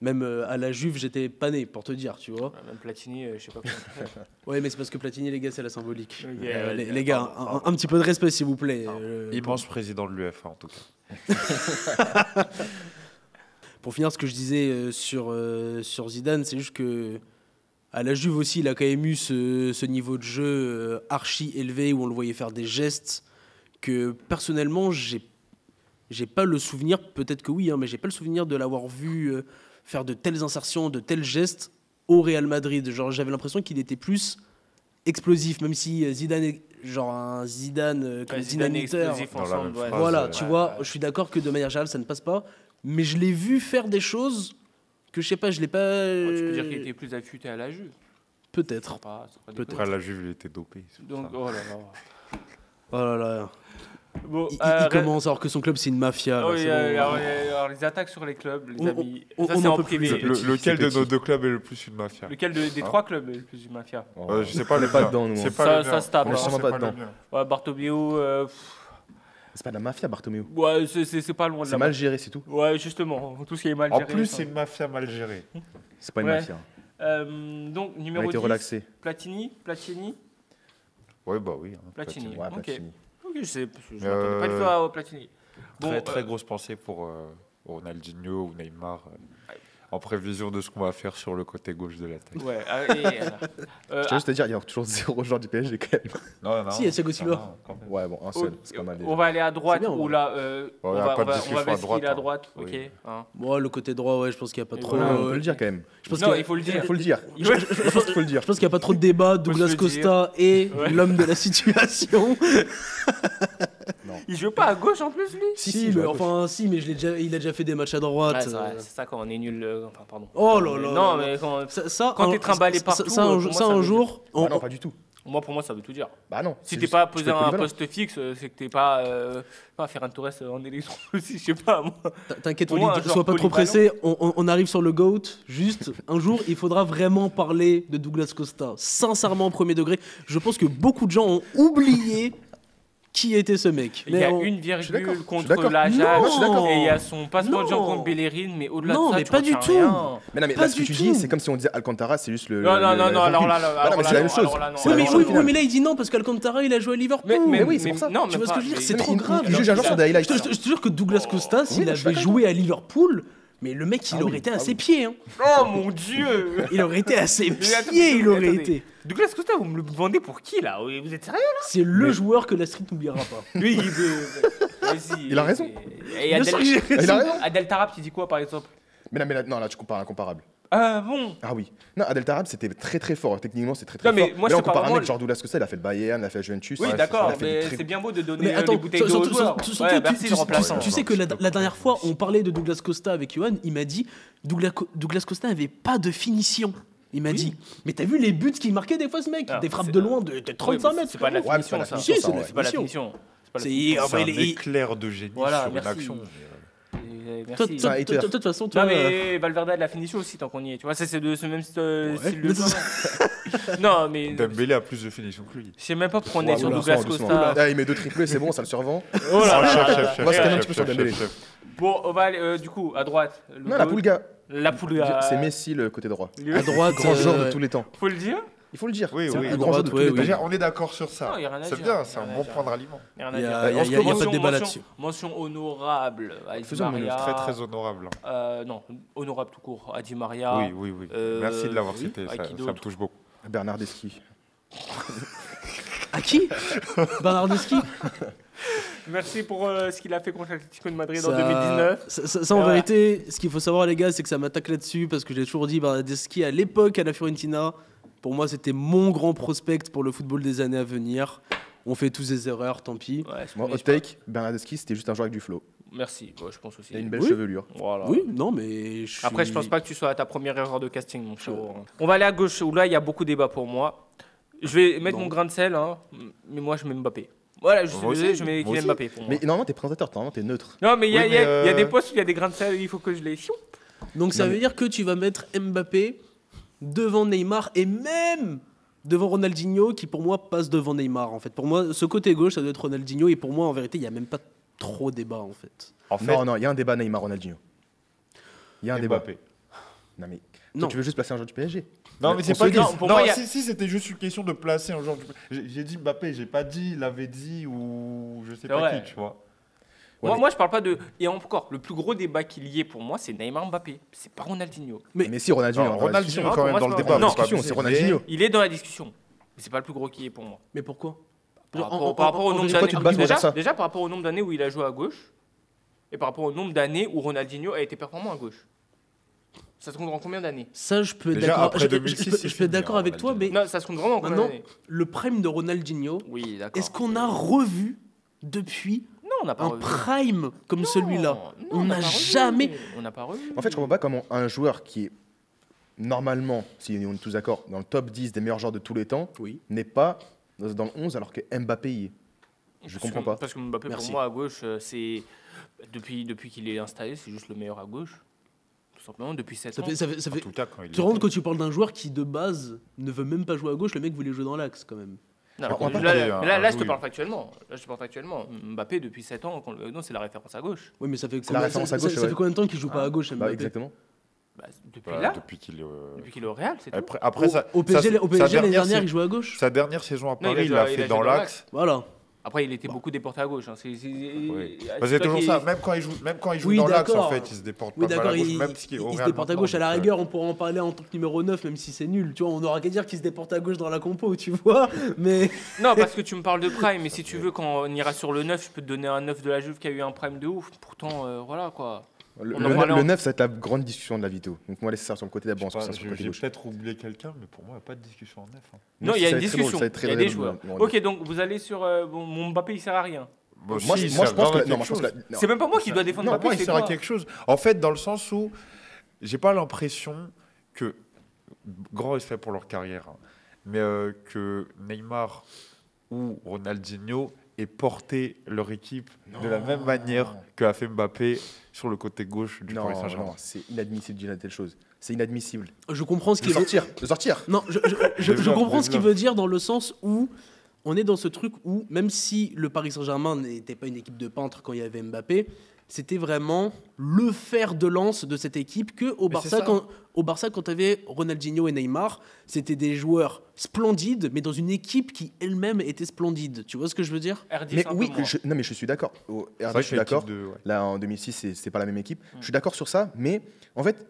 Même à la Juve, j'étais pas né, pour te dire, tu vois. Même Platini, je sais pas comment. Ouais, mais c'est parce que Platini, les gars, c'est la symbolique. Okay, les gars, un petit peu de respect, s'il vous plaît. Immense président de l'UEFA, en tout cas. Pour finir, ce que je disais sur Zidane, c'est juste que à la Juve aussi, il a quand même eu ce niveau de jeu archi élevé où on le voyait faire des gestes que personnellement, j'ai pas le souvenir, peut-être que oui, mais j'ai pas le souvenir de l'avoir vu faire de telles insertions, de tels gestes au Real Madrid. Genre, j'avais l'impression qu'il était plus explosif, même si Zidane est genre un Zidane comme dynamiteur. Voilà, tu vois, je suis d'accord que de manière générale, ça ne passe pas, mais je l'ai vu faire des choses que je sais pas, je l'ai pas. Tu peux dire qu'il était plus affûté à la Juve. Peut-être. Peut-être à la Juve, il était dopé. Donc, oh là là. Oh là là. Bon, il commence alors que son club c'est une mafia. Oh, là, alors, les attaques sur les clubs, les amis. Ça, c'est en privé. Lequel de nos deux clubs est le plus une mafia? Lequel des trois clubs est le plus une mafia? Je sais pas, on n'est pas dedans, nous. Ça se tape. On est sûrement pas dedans. Ouais, Bartomeu. C'est pas de la mafia, Bartomeu. Ouais, c'est pas loin de la. C'est mal géré, c'est tout. Ouais, justement. Tout ce qui est mal géré. En plus, c'est une mafia mal gérée. C'est pas une mafia. Donc, numéro 10. Relaxé. Platini. Ouais, bah oui. Platini. Ouais, Platini. Ok, je m'attendais pas du tout à Platini. Bon, très grosse pensée pour Ronaldinho ou Neymar, en prévision de ce qu'on va faire sur le côté gauche de l'attaque. Ouais, je tiens juste à dire, il y a toujours 0 joueur du PSG quand même. Non. Si, il y a Thiago Silva. Ouais, bon, un seul, c'est pas mal déjà. On va aller à droite bien, ou là on va basculer à droite. Oui. Ok. Hein. Moi, le côté droit, ouais, je pense qu'il n'y a pas trop. On peut le dire quand même. Je pense Non, il faut le dire. Il faut le dire. Je pense qu'il faut le dire. Je pense qu'il n'y a pas trop de débat. Douglas Costa est l'homme de la situation. Il joue pas à gauche en plus, lui? Si, mais enfin, si, mais il a déjà fait des matchs à droite. Ouais, c'est vrai, c'est ça quand on est nul. Enfin, pardon. Oh là là. Non, mais quand t'es trimballé partout. Ça, un jour. Non, pas du tout. Moi, pour moi, ça veut tout dire. Bah non. Si t'es pas posé à un poste fixe, c'est que t'es pas Ferran Torres en élection aussi, je sais pas moi. T'inquiète, sois pas trop pressé. On arrive sur le GOAT. Juste, un jour, il faudra vraiment parler de Douglas Costa. Sincèrement, au premier degré. Je pense que beaucoup de gens ont oublié qui était ce mec. Il y a une virgule contre l'Ajax et il y a son passeport de jambes contre Bellerin, mais au-delà de ça, mais pas du tout. Mais non, mais là, ce que tu dis, c'est comme si on disait Alcantara, c'est juste le. Non, alors là, c'est la même chose. Oui, mais là, il dit non parce qu'Alcantara, il a joué à Liverpool. Mais oui, c'est pour ça. Tu vois ce que je veux dire? C'est trop grave. Il juge un joueur sur des highlights. Je te jure que Douglas Costa, s'il avait joué à Liverpool. Mais le mec, il aurait été à ses pieds. Hein. Oh mon Dieu! Il aurait été à ses pieds, il aurait été. Douglas Costa, vous me le vendez pour qui là? Vous êtes sérieux là? C'est le joueur que la street n'oubliera pas. Lui, il a raison. Et Adel Tarap, tu dis quoi par exemple? Mais non, là, tu compares incomparable. Ah bon? Ah oui. Non, Adel Tarab, c'était très très fort. Techniquement, c'est très non, fort. Mais moi, là, on compare un mec genre Douglas Costa, il a fait le Bayern, il a fait la Juventus. Oui, d'accord, mais c'est bien beau de donner des bouteilles d'eau aux joueurs. Tu sais que la dernière fois, on parlait de Douglas Costa avec Johan, il m'a dit Douglas Costa n'avait pas de finition. Il m'a dit, mais t'as vu les buts qu'il marquait des fois ce mec? Des frappes de loin de 35 mètres. C'est pas de la finition, ça. Si, c'est pas la finition. C'est un éclair de génie sur une action. Merci. De toute façon, toi. Non, mais Valverde a de la finition aussi, tant qu'on y est. Tu vois, c'est de ce même style de jeu. Non, mais. Dembélé a plus de finition que lui. Je sais même pas pourquoi on est sur Douglas Costa. Il met 2 triplés, c'est bon, ça le survend. Oh là là. On va se calmer un petit peu sur Dembélé. Bon, on va aller du coup à droite. Non, la Pulga. La Pulga. C'est Messi, le côté droit. À droite. Grand joueur de tous les temps. Faut le dire? Il faut le dire. Oui, le grand joueur de tous les temps. On est d'accord sur ça. C'est bien, c'est un bon point de ralliement. Il n'y a pas de débat là-dessus. Mention honorable à Di Maria. Très très honorable. Non, honorable tout court à Di Maria. Oui. Merci de l'avoir cité, ça me touche beaucoup. Bernardeschi. À qui Bernardeschi. Merci pour ce qu'il a fait contre l'Atlético de Madrid en 2019. Ça, en vérité, ce qu'il faut savoir, les gars, c'est que ça m'attaque là-dessus parce que j'ai toujours dit Bernardeschi à l'époque à la Fiorentina. Pour moi, c'était mon grand prospect pour le football des années à venir. On fait tous des erreurs, tant pis. Ouais, Moi, hot take, Bernardeschi, c'était juste un joueur avec du flow. Merci, ouais, je pense aussi. Il a une belle Oui. chevelure. Voilà. Oui, non, mais Après, je pense pas que tu sois à ta première erreur de casting, mon cher. On va aller à gauche, où là, il y a beaucoup de débats pour moi. Je vais mettre mon grain de sel, hein, mais moi, je mets Mbappé. Voilà, je suis Moi désolé, aussi, je mets moi Kylian aussi. Mbappé pour moi. Mais normalement, t'es présentateur, normalement, t'es neutre. Non, mais il y, Oui, y a mais, des postes où il y a des grains de sel, il faut que je les... Donc ça Non, veut mais- dire que tu vas mettre Mbappé devant Neymar et même devant Ronaldinho qui pour moi passe devant Neymar en fait. Pour moi ce côté gauche ça doit être Ronaldinho et pour moi en vérité il n'y a même pas trop débat en fait. En fait, Non, il y a un débat Neymar-Ronaldinho. Il y a un débat. Mbappé. Non, mais Non. toi, tu veux juste placer un joueur du PSG. Non, mais On c'est se pas le dit. Non, pour non, moi, il y a- si c'était juste une question de placer un joueur. J'ai dit Mbappé, j'ai pas dit, il avait dit ou je sais C'est pas vrai. qui, tu vois. Ouais, mais- Moi, je parle pas de... Et encore, le plus gros débat qu'il y ait pour moi, c'est Neymar-Mbappé. C'est pas Ronaldinho. Mais si, Ronaldinho. Non, est dans la Ronaldinho discussion. est quand pour même moi, dans le c'est débat. pas- mais Non, pas c'est abusé. Ronaldinho. Il est dans la discussion. Mais c'est pas le plus gros qui est pour moi. Mais pourquoi Par rapport au nombre vérité, Pourquoi tu te bases pour dire ça déjà, par rapport au nombre d'années où il a joué à gauche, et par rapport au nombre d'années où Ronaldinho a été performant à gauche. Ça se compte en combien d'années? Ça je peux être Déjà, d'accord après 2006, je c'est peux être d'accord fini, avec toi mais Non, ça se compte vraiment en combien maintenant d'années? le prime de Ronaldinho Oui, d'accord. est-ce qu'on a revu depuis Non, on n'a pas un revu. prime comme celui-là? Non, On n'a pas revu. jamais- On n'a pas revu. En fait, je comprends pas comment un joueur qui est normalement, si on est tous d'accord, dans le top 10 des meilleurs joueurs de tous les temps, Oui. n'est pas dans le 11 alors que Mbappé y est. Je Parce comprends que- pas. Parce que Mbappé, Merci. pour moi, à gauche, c'est. Depuis qu'il est installé, c'est juste le meilleur à gauche. Tout simplement, depuis 7 Ça ans. fait, ça fait, ça En fait- tout cas, quand il Tu te rends compte était- quand tu parles d'un joueur qui de base ne veut même pas jouer à gauche, le mec voulait jouer dans l'axe quand même. Non, On va pas là, parler, mais là, hein, là, je te oui. parle factuellement. Mbappé, depuis 7 ans, non, c'est la référence à gauche. Oui, mais ça fait la combien, référence à ça- gauche, ça ouais. fait combien de temps qu'il joue pas à gauche, Bah, Mbappé? exactement. Bah, depuis Bah, là, depuis qu'il est. depuis qu'il est au Real, c'est tout. Après, ça. Au PSG, ça- au sa PSG l'année dernière dernière, sa- il jouait à gauche. Sa dernière saison à Non, Paris, il l'a fait dans l'axe. Voilà. Après, il était beaucoup déporté à gauche. Hein. Oui. c'est Bah, c'est toi toujours qui- ça. Même quand il joue Oui, dans l'axe, d'accord. en fait, il se déporte Oui, pas mal d'accord, à gauche, il, même s'il est au il se Real déporte à maintenant, gauche. À la donc, rigueur, on pourra en parler en tant que numéro 9, même si c'est nul. Tu vois, on n'aura qu'à dire qu'il se déporte à gauche dans la compo, tu vois. Mais Non, parce que tu me parles de prime, mais si tu veux, quand on ira sur le 9, je peux te donner un 9 de la Juve qui a eu un prime de ouf. Pourtant, voilà quoi. Le, On en parlait en- 9, ça va être la grande discussion de la vidéo. Donc, moi, laisse ça sur le côté d'abord, on Je sais ça pas, sur le côté J'ai gauche. peut-être oublié quelqu'un, mais pour moi, il n'y a pas de discussion en neuf. hein. Non, il y a Ça une va être très drôle, discussion. ça va être très Il y a des drôle, joueurs. le- le- Ok, donc vous allez sur mon Mbappé, il sert à rien. Bon, Moi, si, je ça pense va que. quelque Non, moi, je pense chose. que. non. C'est même pas moi qui dois défendre Non, Mbappé, moi, il c'est sert à toi. quelque chose. En fait, dans le sens où j'ai pas l'impression que, grand respect pour leur carrière, hein, mais que Neymar ou Ronaldinho aient porté leur équipe de la même manière qu'a fait Mbappé sur le côté gauche du Paris Non, Saint-Germain. non, c'est inadmissible de dire une telle chose. C'est inadmissible. je comprends ce De qu'il veut sortir, de sortir. Non, je comprends ce qu'il veut dire dans le sens où on est dans ce truc où, même si le Paris Saint-Germain n'était pas une équipe de peintres quand il y avait Mbappé, c'était vraiment le fer de lance de cette équipe que au Mais c'est Barça, ça. au Barça, quand tu avais Ronaldinho et Neymar, c'était des joueurs splendides, mais dans une équipe qui elle-même était splendide. Tu vois ce que je veux dire? R10, Mais un peu oui, moins. non, mais je suis d'accord. Au C'est RD, vrai je que suis d'accord. l'équipe de- ouais. Là, en 2006, c'est pas la même équipe. Je suis d'accord sur ça, mais en fait,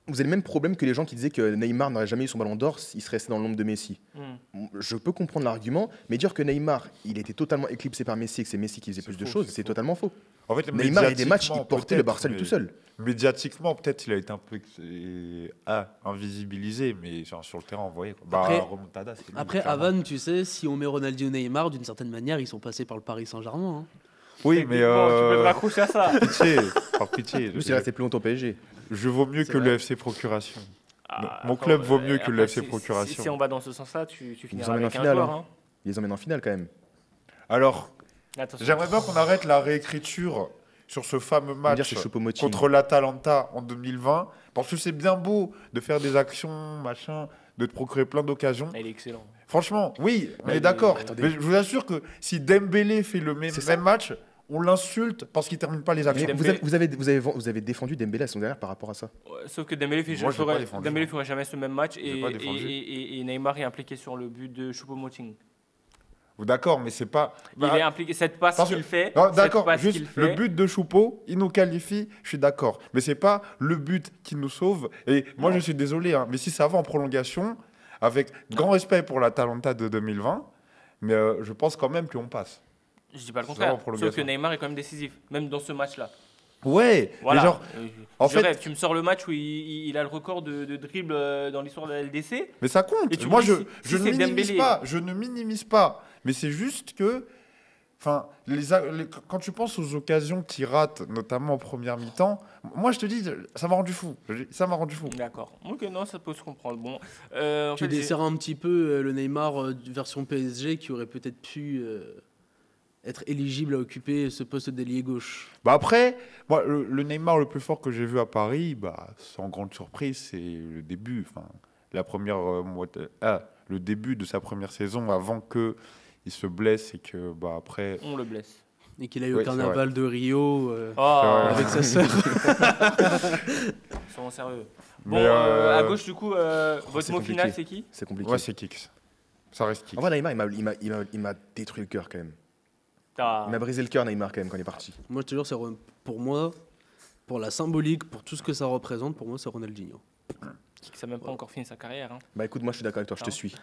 vous avez le même problème que les gens qui disaient que Neymar n'aurait jamais eu son ballon d'or, il serait resté dans l'ombre de Messi. Hmm. Je peux comprendre l'argument, mais dire que Neymar, il était totalement éclipsé par Messi et que c'est Messi qui faisait plus de faux, choses, c'est c'est faux. totalement faux. En fait, Neymar, il y a des matchs, il médiatiquement, portait le peut-être, Barça lui mais- tout seul. Médiatiquement, peut-être, il a été un peu invisibilisé, mais genre, sur le terrain, on voyait. Quoi. Après- Remontada, c'est lui, Après, clairement. Havane, tu sais, si on met Ronaldinho et Neymar, d'une certaine manière, ils sont passés par le Paris Saint-Germain. hein. Oui, mais. Bon, tu peux te raccrocher à ça. Pitié, par pitié. Lui, il est resté plus longtemps au PSG. Je vaux mieux C'est que vrai. le FC Procuration. Ah, Mon attends, club vaut mieux que après, le FC si- Procuration. Si on va dans ce sens-là, tu finiras emmène en avec un finale, joueur. hein. Hein. Il les emmène en finale quand même. Alors, Attention. j'aimerais bien qu'on arrête la réécriture sur ce fameux On va match dire c'est Choupo-Moting. contre l'Atalanta en 2020, parce que c'est bien beau de faire des actions, machin, de te procurer plein d'occasions. Ah, il est excellent. Franchement, oui, on Ouais, est d'accord. attendez. Mais je vous assure que si Dembélé fait le même, C'est ça. même match, on l'insulte parce qu'il termine pas les actions. Mais Dembélé- vous avez défendu Dembélé la saison dernière par rapport à ça. Ouais, sauf que Dembélé Moi, je l'ai pas défendu, Dembélé moi. ferait jamais ce même match J'ai pas défendu. et Neymar est impliqué sur le but de Choupo-Moting. D'accord, mais c'est pas. Il est impliqué, cette passe parce que- qu'il fait, Non, cette d'accord, passe juste qu'il le fait, but de Choupo, il nous qualifie, je suis d'accord. Mais c'est pas le but qui nous sauve. Et moi, je suis désolé, hein, mais si ça va en prolongation, avec grand respect pour la Talenta de 2020, Mais je pense quand même qu'on passe. Je dis pas le C'est contraire. vraiment prolongation. Sauf que Neymar est quand même décisif, même dans ce match-là. Ouais, Voilà. mais genre, en Je fait- rêve. Tu me sors le match où il a le record de dribble dans l'histoire de la LDC. mais ça compte. Et tu Moi, me dis, si je ne c'est minimise Dembélé. pas. Je ne minimise pas. Mais c'est juste que, enfin, quand tu penses aux occasions qu'il rate, notamment en première mi-temps, moi, je te dis, ça m'a rendu fou. Ça m'a rendu fou. D'accord. Ok, non, ça peut se comprendre. Bon, en Tu fait, desserres un petit peu le Neymar version PSG qui aurait peut-être pu être éligible à occuper ce poste d'ailier gauche. Bah après, moi, le Neymar le plus fort que j'ai vu à Paris, bah, sans grande surprise, c'est le début. Enfin, la première le début de sa première saison avant que il se blesse et que bah après. on le blesse. Et qu'il a eu Oui, au c'est carnaval de Rio Oh, vrai. avec sa sœur. soyons sérieux. Bon, Mais, à gauche, du coup, votre c'est mot compliqué. final, c'est qui? C'est compliqué. Ouais, c'est Kicks. Ça reste Kicks. En vrai, Neymar, il m'a détruit le cœur quand même. T'as- Il m'a brisé le cœur, Neymar, quand même, quand il est parti. Moi, je te jure, pour moi, pour la symbolique, pour tout ce que ça représente, pour moi, c'est Ronaldinho. Qui n'a même pas encore fini sa carrière. Hein. Bah écoute, moi je suis d'accord avec toi, je te Ah. suis.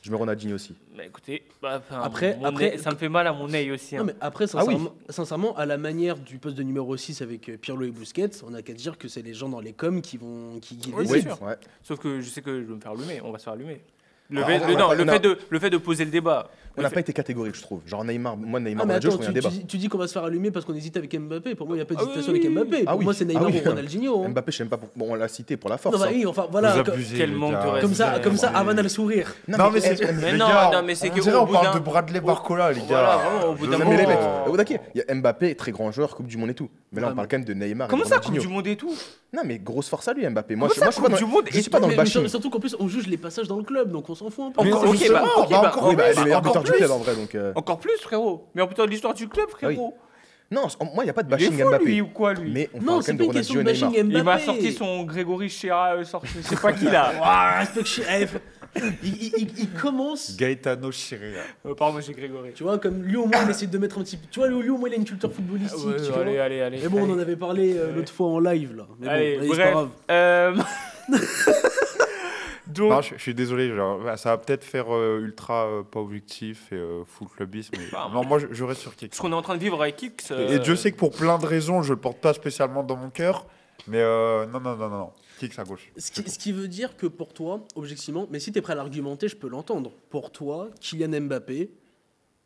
Je mets Ronaldinho aussi. Bah écoutez, enfin, Après- mon après- nez- ça me fait mal à mon œil aussi. hein. Non, mais après, Ah oui. sincèrement, à la manière du poste de numéro 6 avec Pirlo et Busquets, on n'a qu'à dire que c'est les gens dans les coms qui Oui, décident. c'est sûr. Ouais. Sauf que je sais que je vais me faire allumer, on va se faire allumer. Le Ah, fait, on le- a non, pas- le on a- fait le fait de poser le débat. On n'a pas été catégorique, je trouve. Genre Neymar, moi Neymar, Ah mais Ronaldinho, attends, je trouve qu'il y a un débat. tu dis qu'on va se faire allumer parce qu'on hésite avec Mbappé. Pour moi, il n'y a pas Ah d'hésitation oui, avec oui, Mbappé. oui. Pour Ah moi, oui. c'est Neymar Ah oui. ou Ronaldinho. hein. Mbappé, je sais même pas. Bon, on l'a cité pour la force. Non, bah hein. oui, enfin Vous voilà. abusez, quel les manque de gars. respect. Comme ça, Ouais. Avan a le sourire. Non, mais eh, c'est. Mais les non, gars, non, mais c'est on que dirait au on bout parle d'un- de Bradley Barcola, les Voilà, gars. vraiment, au bout d'un Non, mais les mecs, moment. ok, il y a Mbappé, très grand joueur, Coupe du Monde et tout. Mais là, on Ouais, parle quand même de Neymar. et Comment de ça, Coupe Ronaldinho. du Monde et tout? Non, mais grosse force à lui, Mbappé. Moi, Comment ça, je suis pas Coupe dans du Monde je et suis pas dans le Mais bashing. surtout qu'en plus, on juge les passages dans le club, donc on s'en fout un peu. Mais Encore- ok, justement, bah, ok, bah, bah, encore Oui, bah, plus, il est meilleur encore buteur du plus. club en vrai, donc. Encore plus, frérot. Mais en putain de l'histoire du club, frérot. Non, moi, il n'y a pas de Il est bashing fou, Mbappé. lui, ou quoi, lui? Mais on Non, parle quand c'est même pas de une question Ronaldinho de et bashing Neymar. Mbappé. Il m'a sorti son Grégory Chéra, je sais pas qui là. Ouah, respect il commence. Gaetano Chiria. Pardon, j'ai Grégory. Tu vois, comme lui au moins, il essaie de mettre un petit. Tu vois, lui au moins, il a une culture footballistique. Ouais, tu vois. allez. Mais bon, on en avait parlé l'autre fois en live là. Mais Allez, bon, allez, c'est bref. pas grave. Donc, Non, je suis désolé, genre, ça va peut-être faire ultra pas objectif et full clubisme. Mais... Bah, non, moi je reste sur Kicks. ce qu'on est en train de vivre avec X. Et Dieu sait que pour plein de raisons, je le porte pas spécialement dans mon cœur. Mais non. Kicks à gauche. Ce qui veut dire que pour toi, objectivement, mais si tu es prêt à l'argumenter, je peux l'entendre. Pour toi, Kylian Mbappé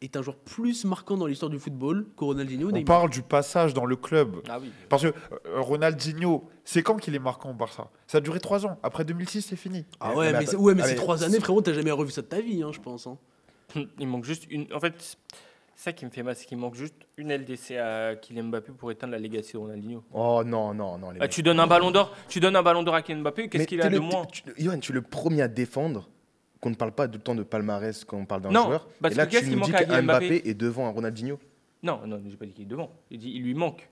est un joueur plus marquant dans l'histoire du football que Ronaldinho ou On Neymar. parle du passage dans le club. Ah oui. Parce que Ronaldinho, c'est quand qu'il est marquant au Barça? Ça a duré 3 ans. Après 2006, c'est fini. Ah ouais, mais, attends, c'est 3 années, frérot, t'as jamais revu ça de ta vie, hein, je pense. Hein. Il manque juste une. En fait, ça qui me fait mal, c'est qu'il manque juste une LDC à Kylian Mbappé pour éteindre la legacy de Ronaldinho. Oh non, les Ah, mecs. tu donnes un ballon d'or à Kylian Mbappé, qu'est-ce Mais qu'il a de moins? Yoann, tu es le premier à défendre qu'on ne parle pas tout le temps de palmarès quand on parle d'un Non, joueur. parce Et là, que qu'est-ce tu qui nous dis manque à que Kylian Mbappé Mbappé est devant un Ronaldinho. Non, j'ai pas dit qu'il est devant. J'ai dit il lui manque.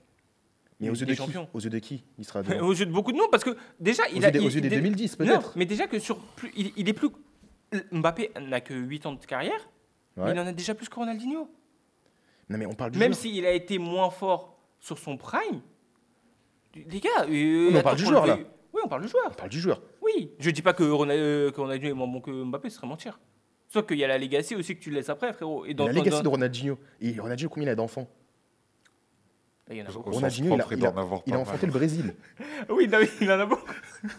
Mais aux Ligue yeux des de qui Champions. Aux yeux de qui il sera devant Aux yeux de beaucoup de noms, parce que déjà, Aux yeux des 2010 Non, peut-être. mais déjà que sur plus, il est plus. Mbappé n'a que 8 ans de carrière, mais Ouais. il en a déjà plus que Ronaldinho. Non mais on parle du Même joueur. s'il a été moins fort sur son prime, les gars. on parle du joueur, là. Oui, on parle du joueur. On parle du joueur. Oui. Je dis pas que Ronaldinho est moins bon que Mbappé, ce serait mentir. Sauf qu'il y a la legacy aussi que tu laisses après, frérot. Et La legacy de Ronaldinho. Et Ronaldinho, combien il a d'enfants? Il y en a beaucoup. Au sens Ronaldinho, propre, il doit en avoir il a pas enfanté mal. le Brésil. Oui, non, mais il en a beaucoup. Ouais,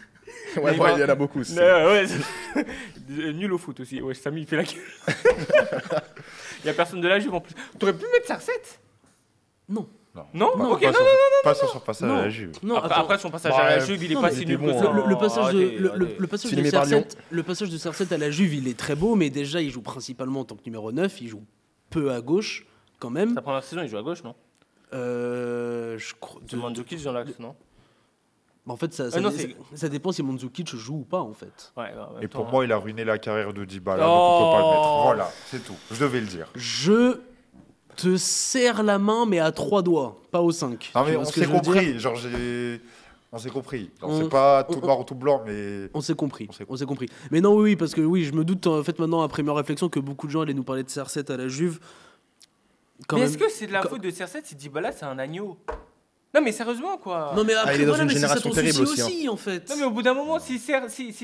il ouais, va- il y en a beaucoup. c'est- Ouais, nul au foot aussi. Ouais, Samy, il fait la gueule. Il y a personne de la Juve en plus. T'aurais pu mettre sa recette? Non. Non, Pas- ok, pas non, sur- non. Pas sur son passage à la Juve. Non, Après, attends. après, son passage Bah, à la Juve, il est non, pas mais si il nul était que bon, ça. hein. Le passage, Arrêtez, de, arrêtez. le passage de Cinéma Épargnant. CR7, le passage de CR7 à la Juve, il est très beau, mais déjà, il joue principalement en tant que numéro 9. Il joue peu à gauche, quand même. Sa première saison, il joue à gauche, non? Je crois. C'est Mandzukic dans l'axe, non? En fait, non, ça dépend si Mandzukic joue ou pas, en fait. Ouais, en même Et temps, pour moi, il a ruiné la carrière de Dybala, Oh. donc on peut pas le mettre. Voilà, c'est tout. Je devais le dire. Je te serre la main, mais à 3 doigts, pas aux 5. Non mais Tu vois on ce que s'est je veux dire compris. Genre on s'est compris. Genre, On- c'est pas tout on- noir ou tout blanc, mais On s'est compris, On s'est on s'est compris. Mais non, oui, parce que oui, je me doute, en fait, maintenant, après ma réflexion, que beaucoup de gens allaient nous parler de CR7 à la Juve. Quand Mais même. est-ce que c'est de la quand- faute de CR7 si Dybala c'est un agneau? Non mais sérieusement quoi. Non, mais après, il est dans voilà, une mais c'est ça génération ton terrible souci aussi, en fait. Non mais au bout d'un moment si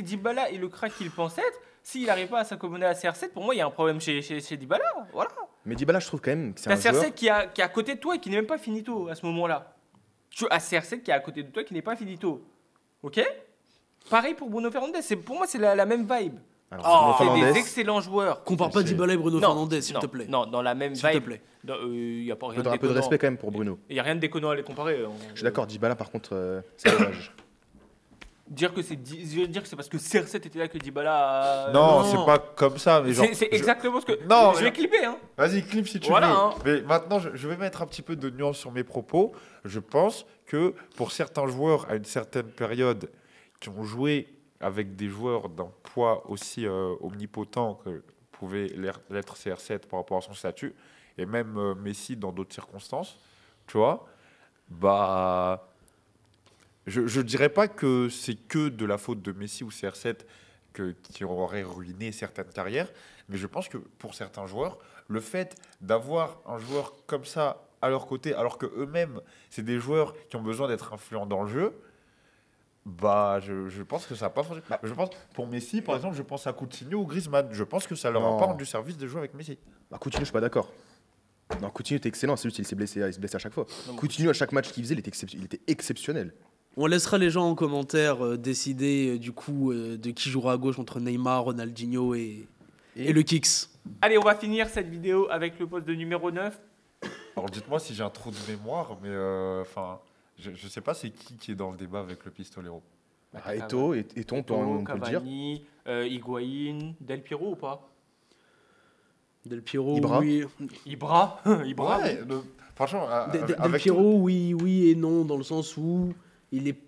Dybala est le crack qu'il pense être, s'il n'arrive pas à s'accommoder à CR7, pour moi, il y a un problème chez Dybala. Voilà. Mais Dybala, je trouve quand même que c'est T'as un joueur. CR7 qui est à côté de toi et qui n'est même pas finito à ce moment-là. Tu as CR7 qui est à côté de toi qui n'est pas finito. Ok? Pareil pour Bruno Fernandes. Pour moi, c'est la même vibe. Alors, Oh, Bruno C'est des Fernandes, excellents joueurs. Compare pas C'est- Dybala et Bruno Non, Fernandes, s'il non, te plaît. Non, dans la même S'il te vibe. plaît. Il n'y a pas rien un peu de déconnant. respect quand même pour Bruno. Il n'y a rien de déconnant à les comparer. Je suis d'accord, Dybala, par contre, c'est dommage. Dire que c'est parce que CR7 était là que Dybala a... Non, non. c'est pas comme ça. Mais genre, C'est exactement ce que... Non, je mais- vais clipper, hein. Vas-y, clip si tu Voilà, veux. hein. Mais maintenant, je vais mettre un petit peu de nuance sur mes propos. Je pense que pour certains joueurs, à une certaine période, qui ont joué avec des joueurs d'un poids aussi omnipotent que pouvait l'être CR7 par rapport à son statut, et même Messi dans d'autres circonstances, tu vois, bah... Je ne dirais pas que c'est que de la faute de Messi ou CR7 qui aurait ruiné certaines carrières, mais je pense que pour certains joueurs, le fait d'avoir un joueur comme ça à leur côté, alors que eux-mêmes, c'est des joueurs qui ont besoin d'être influents dans le jeu, bah, je pense que ça n'a pas forcément. Je pense, pour Messi, par exemple, je pense à Coutinho ou Griezmann. Je pense que ça leur a Non. pas rendu service de jouer avec Messi. Bah, Coutinho, je suis pas d'accord. Non, Coutinho était excellent, c'est juste qu'il s'est blessé, il se blessait à chaque fois. Non, mais Coutinho, à chaque match qu'il faisait, il était exceptionnel. On laissera les gens en commentaire décider du coup de qui jouera à gauche entre Neymar, Ronaldinho et le Kicks. Allez, on va finir cette vidéo avec le poste de numéro 9. Alors dites-moi si j'ai un trou de mémoire, mais enfin, je sais pas c'est qui est dans le débat avec le pistolero. Ah, Eto'o, on peut le dire. Cavani, Higuaín, Del Piero ou pas? Del Piero, Ibra. oui. Ibra. Ibra. Ouais, franchement, Del avec Piero, oui et non, dans le sens où il est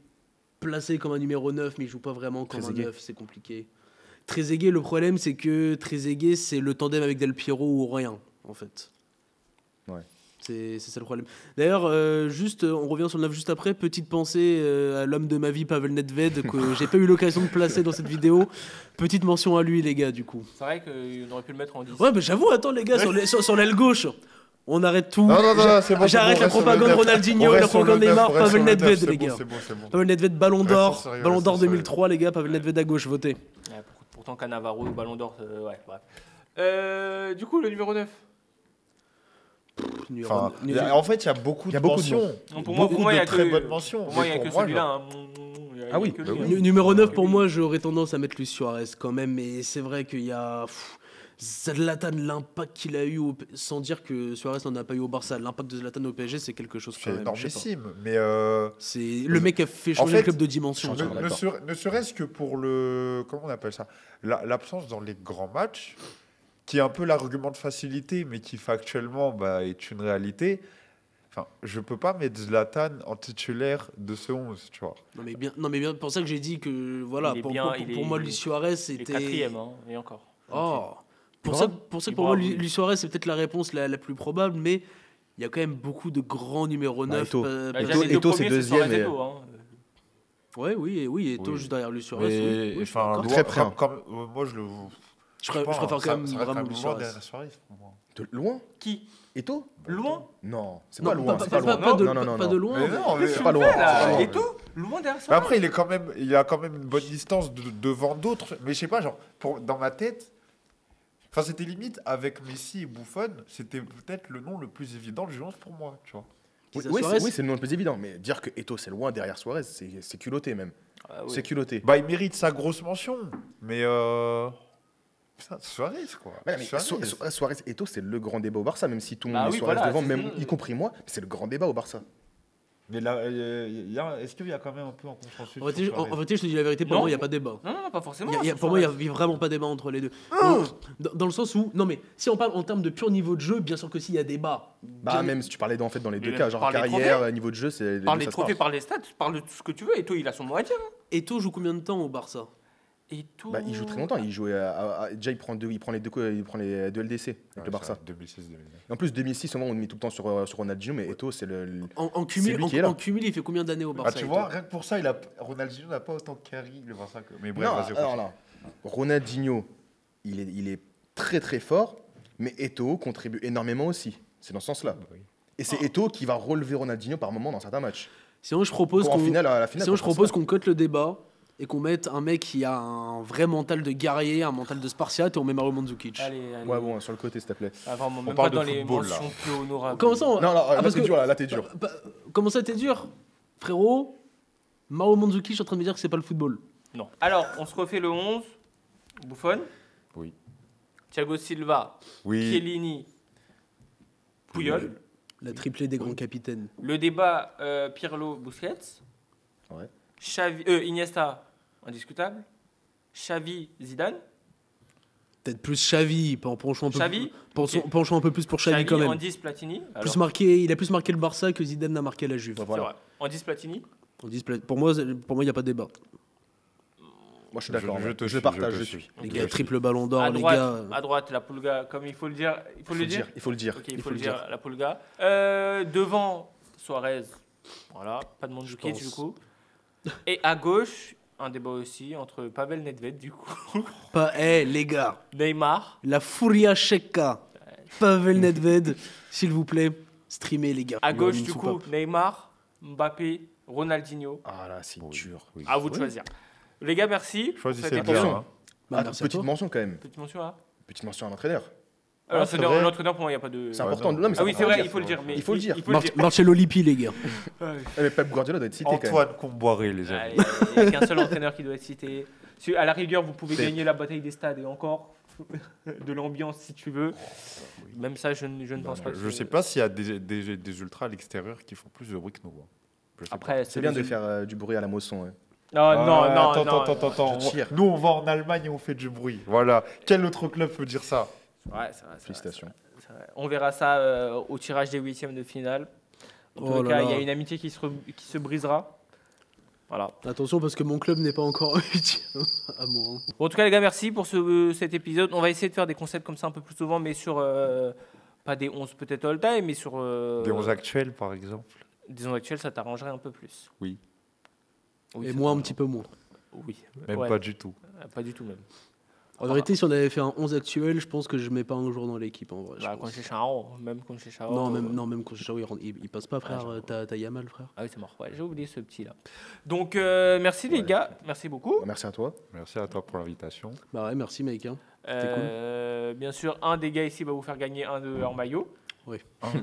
placé comme un numéro 9, mais il joue pas vraiment comme Trezeguet. un 9, c'est compliqué. Trezeguet, le problème, c'est que Trezeguet, c'est le tandem avec Del Piero ou rien, en fait. Ouais. C'est ça le problème. D'ailleurs, on revient sur le 9 juste après. Petite pensée à l'homme de ma vie, Pavel Nedved, que j'ai pas eu l'occasion de placer dans cette vidéo. Petite mention à lui, les gars, du coup. C'est vrai qu'on aurait pu le mettre en 10. Ouais, mais j'avoue, attends, les gars, sur l'aile gauche, on arrête tout. Non, c'est bon. J'arrête la propagande Ronaldinho, la propagande Neymar, Pavel Nedved, les gars. C'est bon. Pavel Nedved, Ballon d'Or, Restons sérieux, Ballon d'Or restons 2003, les gars, Pavel Nedved à gauche, votez. Ouais, pourtant, Cannavaro, Ballon d'Or, ouais, bref. Du coup, le numéro 9. Enfin, en fait, il y a beaucoup de mentions. Pour moi, Beaucoup il y a de très que- bonnes mentions. Pour moi, il n'y a Mais que pour celui-là. genre, Hein. Ah oui, que bah lui, oui. hein. Numéro 9, pour moi, j'aurais tendance à mettre Luis Suarez quand même, mais c'est vrai qu'il y a. Zlatan, l'impact qu'il a eu, sans dire que Suarez n'en a pas eu au Barça, l'impact de Zlatan au PSG, c'est quelque chose quand c'est même. je sais pas. énormissime. Mais C'est le mec qui a fait En changer fait, le club de dimension. change- tu vois. d'accord. ne serait-ce que pour le... Comment on appelle ça? L'absence dans les grands matchs, qui est un peu l'argument de facilité, mais qui factuellement est une réalité. Enfin, je peux pas mettre Zlatan en titulaire de ce 11, tu vois. Non mais bien, pour ça que j'ai dit que voilà, Il est pour, bien, pour- il pour est- moi Luis Suarez Il est c'était. quatrième, hein, et encore. Oh. Pour Ibra ça que pour moi Ibra, oui. Luis Suarez c'est peut-être la réponse la plus probable, mais il y a quand même beaucoup de grands numéros Bah, 9. Eto'o. Bah, Eto'o- déjà, les deux Eto'o, c'est premiers, deuxième Suarez et- Eto'o, hein. oui, Eto'o Oui. juste derrière Luis Suarez. Mais, oui, je suis enfin, d'accord. loin- Très près, hein. moi, je le... Je préfère quand même vraiment Luis loin Suarez. derrière Suarez, pour moi. De loin Qui? Eto'o Loin? Non, c'est Non, pas loin. C'est pas loin. pas de, Non, non, non, pas non. de loin. Mais mais- non, mais- C'est pas loin. Là, c'est pas loin. Eto'o, loin derrière Mais Suarez. après, il a quand même une bonne distance devant d'autres. Mais je sais pas, genre, dans ma tête, enfin, c'était limite avec Messi et Buffon, c'était peut-être le nom le plus évident du 11 pour moi, tu vois. Oui, Kisa oui, Suarez. c'est le nom le plus évident. Mais dire que Eto'o c'est loin derrière Suarez, c'est culotté même. Ah oui. C'est culotté. Bah, il mérite sa grosse mention, mais putain, Suarez, quoi. Ouais, mais Suarez. Suarez et Eto'o, c'est le grand débat au Barça, même si tout le monde Bah met oui, Suarez voilà, devant, c'est même ça. y compris moi, c'est le grand débat au Barça. Mais là, est-ce qu'il y a quand même un peu en consensus En vérité, sur Suarez en vérité, je te dis la vérité, pour Non. moi, il n'y a pas de débat. Non, pas forcément. Pour moi, il n'y a vraiment pas débat entre les deux. Dans le sens où, non mais si on parle en termes de pur niveau de jeu, bien sûr que s'il y a débat. Bah, Bien- même si tu parlais dans les deux Mais cas, genre par les carrière, trophées. niveau de jeu, c'est Par les les deux, ça se trophées, parle. par les stats, parle de tout ce que tu veux. Eto'o, il a son mot à dire. hein. Eto'o joue combien de temps au Barça? Eto'o. Bah, il joue très longtemps. Il jouait déjà il prend les deux LDC avec le Barça. 2006-2009. Et en plus 2006, souvent on met tout le temps sur Ronaldinho, mais Eto'o c'est le. En C'est cumul, lui qui est là. en cumul, il fait combien d'années au Ah, Barça? tu Eto'o vois, rien que pour ça, Ronaldinho n'a pas autant de carry le Barça que. Mais bref, Non, vas-y. alors là, Ronaldinho, il est très très fort, mais Eto'o contribue énormément aussi. C'est dans ce sens-là. Et c'est Eto'o qui va relever Ronaldinho par moment dans certains matchs. Sinon, je propose En qu'on finale, à la finale. sinon, je contre propose Arsenal. qu'on cote le débat et qu'on mette un mec qui a un vrai mental de guerrier, un mental de Spartiate, et on met Mario Mandzukic. Allez, allez. Ouais, bon, sur le côté, s'il te plaît. Ah, vraiment, même parle pas dans de les football, là. mentions plus honorables. Comment ça on- Non, non, Ah, là, parce t'es que- dur, là, t'es dur. Comment ça, t'es dur? Frérot, Mario Mandzukic, je suis en train de me dire que c'est pas le football. Non. Alors, on se refait le 11. Buffon, Oui. Thiago Silva, Oui. Chiellini, Puyol. La triplée des grands capitaines. Le débat Pirlo, Busquets. Ouais. Xavi, Iniesta, indiscutable. Xavi, Zidane. Peut-être plus Xavi, penchons un peu, Xavi, penchons un peu plus pour Xavi quand même. en 10, Platini. Alors, Il a plus marqué le Barça que Zidane n'a marqué la Juve. Ouais, c'est voilà. vrai. En 10, Platini. Pour moi, il n'y a pas de débat. Moi, je suis d'accord. Je te Je suis, partage, je te je suis. suis. Les Ok. gars, triple ballon d'or, À les droite, gars. à droite, la Pulga, comme il faut le dire. Il faut le dire. Il faut le dire. Ok, il faut faut le le dire, la Pulga. Devant, Suarez. Voilà, pas de Mandzukic pense. du coup. Et à gauche, un débat aussi entre Pavel Nedved du coup. Les gars, Neymar. la Furia Sheka. Pavel Nedved, s'il vous plaît, streamez les gars. À Il y aura gauche une du soupape. coup, Neymar, Mbappé, Ronaldinho. Ah là, c'est dur. Oui. À vous de choisir. Les gars, merci. Choisissez Cette bien. émission. Hein. Bah, Ah, merci à petite toi. mention quand même. Petite mention là. Petite mention à l'entraîneur. c'est vrai. L'entraîneur, pour moi, il n'y a pas de. C'est important. non. Non, mais Ah oui, c'est important vrai, de il faut le dire. Mais Il faut le dire. Il faut le dire. Marcelo Lippi, les gars. Mais Pep Guardiola doit être cité quand même. Antoine Comboiré, les amis. Allez, il n'y a qu'un seul entraîneur qui doit être cité. À la rigueur, vous pouvez Pep. gagner la bataille des stades et encore de l'ambiance si tu veux. Même ça, je ne pense pas. que Je sais pas s'il y a des ultras à l'extérieur qui font plus de bruit que nous. Hein. Je sais pas. Après, C'est bien de faire du bruit à la Mosson. Ouais. Non, non, non, Attends, non. attends. Je tire. Nous, on va en Allemagne et on fait du bruit. Voilà. Quel autre club peut dire ça? Ouais, c'est vrai, Félicitations. c'est vrai. On verra ça au tirage des huitièmes de finale. En Oh tout là cas, là. il y a une amitié qui se brisera. Voilà. Attention parce que mon club n'est pas encore utile à moi. Hein. Bon, en tout cas, les gars, merci pour cet épisode. On va essayer de faire des concepts comme ça un peu plus souvent, mais sur pas des 11 peut-être all time, mais sur Des 11 actuels, par exemple. des 11 actuels, ça t'arrangerait un peu plus. Oui. Oui, Et ça moi un t'arrangerait. petit peu moins. Oui. Même Ouais. pas du tout. Pas du tout même. En vérité, si on avait fait un 11 actuel, je pense que je mets pas un joueur dans l'équipe en vrai. je Bah, pense. quand chez Chao, même quand chez Chao. Non, même quand il passe pas, frère. j'avoue. T'as Yamal, frère. Ah oui, c'est mort. Ouais, j'ai oublié ce petit là. Donc, merci les Ouais. gars. Merci beaucoup. Merci à toi. Merci à toi pour l'invitation. Bah ouais, merci mec. Hein. Bien sûr, un des gars ici va vous faire gagner un de leur maillot. Quoi?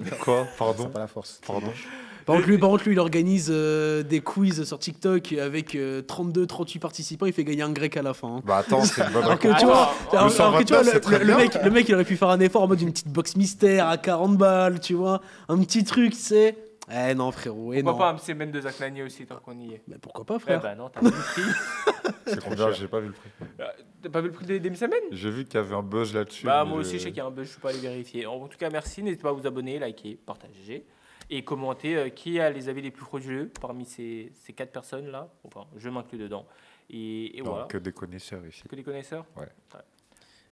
C'est Pardon? pas la force. Pardon? Par contre, lui, il organise des quiz sur TikTok avec 32-38 participants. Il fait gagner un grec à la fin. Hein. Bah attends, c'est une bonne Alors que réponse. tu vois, Attends, alors que tu vois, 129, c'est très bien. le mec, il aurait pu faire un effort en mode une petite box mystère à 40 balles, tu vois. Un petit truc, tu sais. Eh non, frérot. Pourquoi non. pas un petit semaine de Zach Lanier aussi, tant qu'on y est. Mais pourquoi pas, Eh frère. bah non, t'as pas vu le prix. C'est combien? J'ai pas vu le prix. T'as pas vu le prix des demi-semaines? J'ai vu qu'il y avait un buzz là-dessus. Bah mais moi aussi je sais qu'il y a un buzz, je suis pas allé vérifier. En tout cas merci, n'hésitez pas à vous abonner, liker, partager et commenter qui a les avis les plus frauduleux parmi ces 4 personnes là. Enfin, je m'inclus dedans. Et Non, voilà. que des connaisseurs ici. Que des connaisseurs. Ouais.